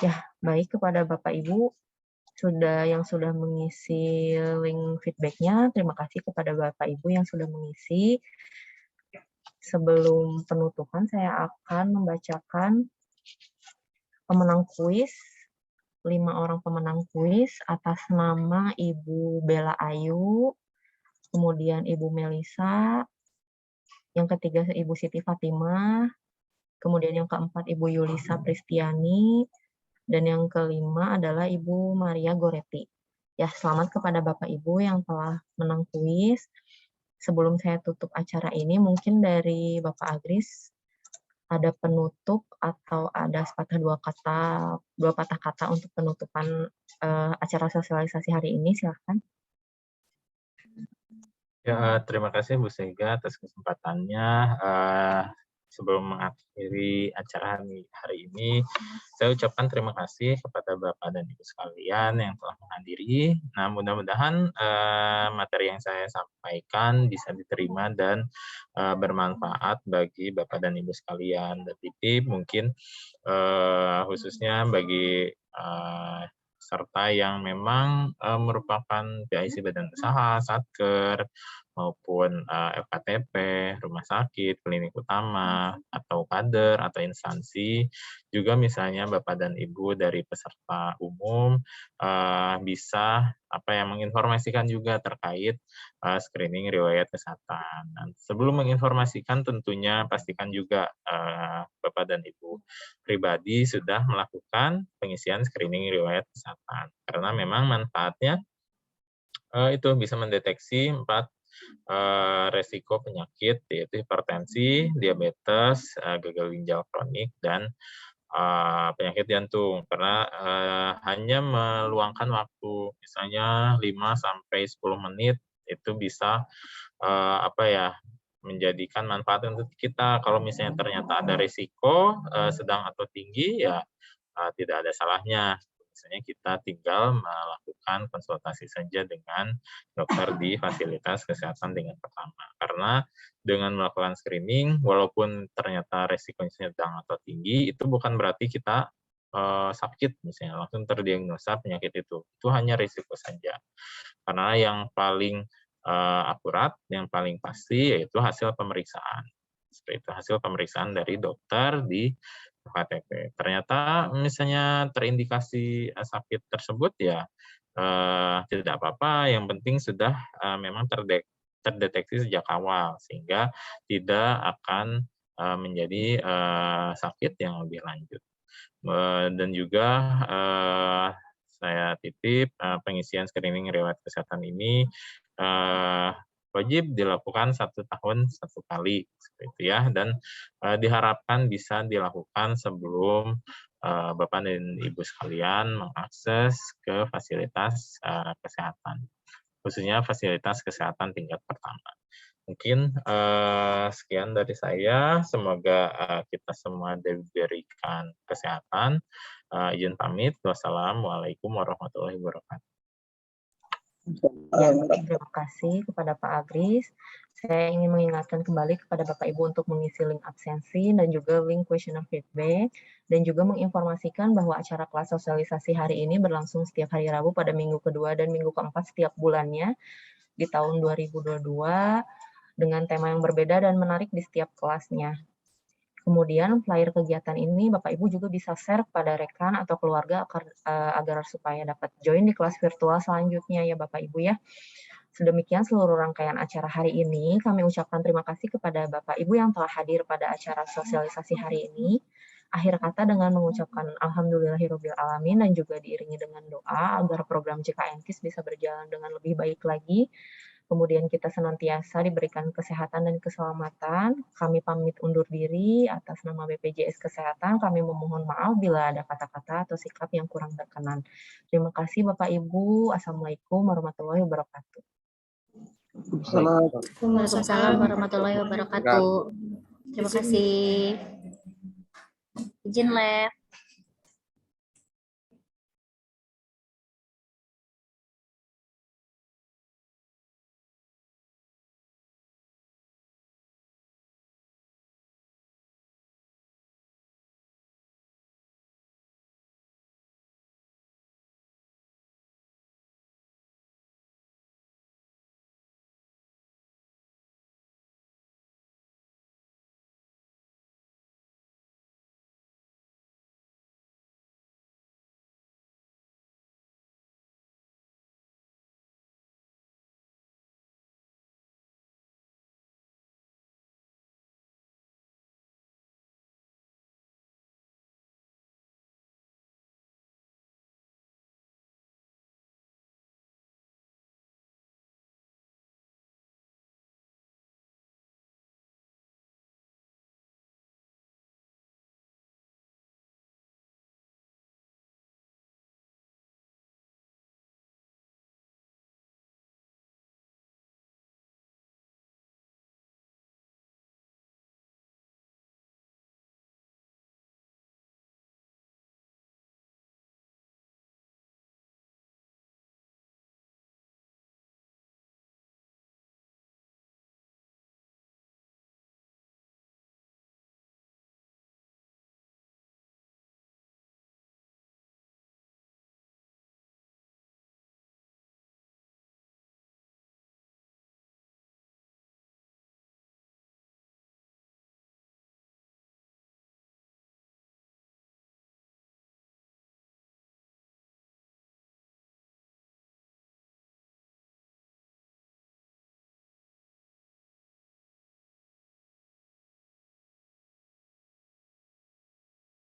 Ya, baik kepada Bapak Ibu yang sudah mengisi link feedback-nya. Terima kasih kepada Bapak Ibu yang sudah mengisi. Sebelum penutupan, saya akan membacakan pemenang kuis, 5 orang pemenang kuis atas nama Ibu Bella Ayu, kemudian Ibu Melisa, yang ketiga Ibu Siti Fatimah, kemudian yang keempat Ibu Yulisa Pristiani, dan yang kelima adalah Ibu Maria Goretti. Ya, selamat kepada Bapak Ibu yang telah menang kuis. Sebelum saya tutup acara ini, mungkin dari Bapak Agris ada penutup atau ada dua patah kata untuk penutupan acara sosialisasi hari ini, silahkan. Ya, terima kasih Bu Sega atas kesempatannya. Sebelum mengakhiri acara hari ini, saya ucapkan terima kasih kepada Bapak dan Ibu sekalian yang telah menghadiri. Nah, mudah-mudahan materi yang saya sampaikan bisa diterima dan bermanfaat bagi Bapak dan Ibu sekalian. Dan titip mungkin khususnya bagi serta yang memang merupakan PIC badan usaha, satker, maupun FKTP, rumah sakit, klinik utama, atau kader, atau instansi, juga misalnya Bapak dan Ibu dari peserta umum bisa menginformasikan juga terkait screening riwayat kesehatan. Dan sebelum menginformasikan tentunya pastikan juga Bapak dan Ibu pribadi sudah melakukan pengisian screening riwayat kesehatan. Karena memang manfaatnya itu bisa mendeteksi 4 resiko penyakit, yaitu hipertensi, diabetes, gagal ginjal kronik, dan penyakit jantung. Karena hanya meluangkan waktu, misalnya 5-10 menit, itu bisa menjadikan manfaat untuk kita. Kalau misalnya ternyata ada risiko sedang atau tinggi, ya tidak ada salahnya. Misalnya kita tinggal melakukan konsultasi saja dengan dokter di fasilitas kesehatan tingkat pertama. Karena dengan melakukan screening, walaupun ternyata resikonya sedang atau tinggi, itu bukan berarti kita sakit, misalnya langsung terdiagnosa penyakit itu. Itu hanya risiko saja. Karena yang paling akurat, yang paling pasti yaitu hasil pemeriksaan. Seperti itu, hasil pemeriksaan dari dokter di KTP. Ternyata misalnya terindikasi sakit tersebut, ya tidak apa-apa, yang penting sudah memang terdeteksi sejak awal, sehingga tidak akan menjadi sakit yang lebih lanjut. Dan juga saya titip pengisian screening riwayat kesehatan ini wajib dilakukan 1 tahun 1 kali, seperti itu ya, dan diharapkan bisa dilakukan sebelum Bapak dan Ibu sekalian mengakses ke fasilitas kesehatan, khususnya fasilitas kesehatan tingkat pertama. Mungkin sekian dari saya, semoga kita semua diberikan kesehatan. Izin pamit, wassalamualaikum warahmatullahi wabarakatuh. Terima kasih kepada Pak Agris. Saya ingin mengingatkan kembali kepada Bapak Ibu untuk mengisi link absensi dan juga link questionnaire feedback, dan juga menginformasikan bahwa acara kelas sosialisasi hari ini berlangsung setiap hari Rabu pada minggu kedua dan minggu keempat setiap bulannya di tahun 2022 dengan tema yang berbeda dan menarik di setiap kelasnya. Kemudian flyer kegiatan ini Bapak Ibu juga bisa share kepada rekan atau keluarga agar supaya dapat join di kelas virtual selanjutnya ya Bapak Ibu ya. Sedemikian seluruh rangkaian acara hari ini. Kami ucapkan terima kasih kepada Bapak Ibu yang telah hadir pada acara sosialisasi hari ini. Akhir kata dengan mengucapkan alhamdulillahirabbil alamin dan juga diiringi dengan doa agar program JKN KIS bisa berjalan dengan lebih baik lagi. Kemudian kita senantiasa diberikan kesehatan dan keselamatan. Kami pamit undur diri atas nama BPJS Kesehatan. Kami memohon maaf bila ada kata-kata atau sikap yang kurang berkenan. Terima kasih Bapak Ibu. Assalamualaikum warahmatullahi wabarakatuh. Waalaikumsalam warahmatullahi wabarakatuh. Terima kasih. Izin live.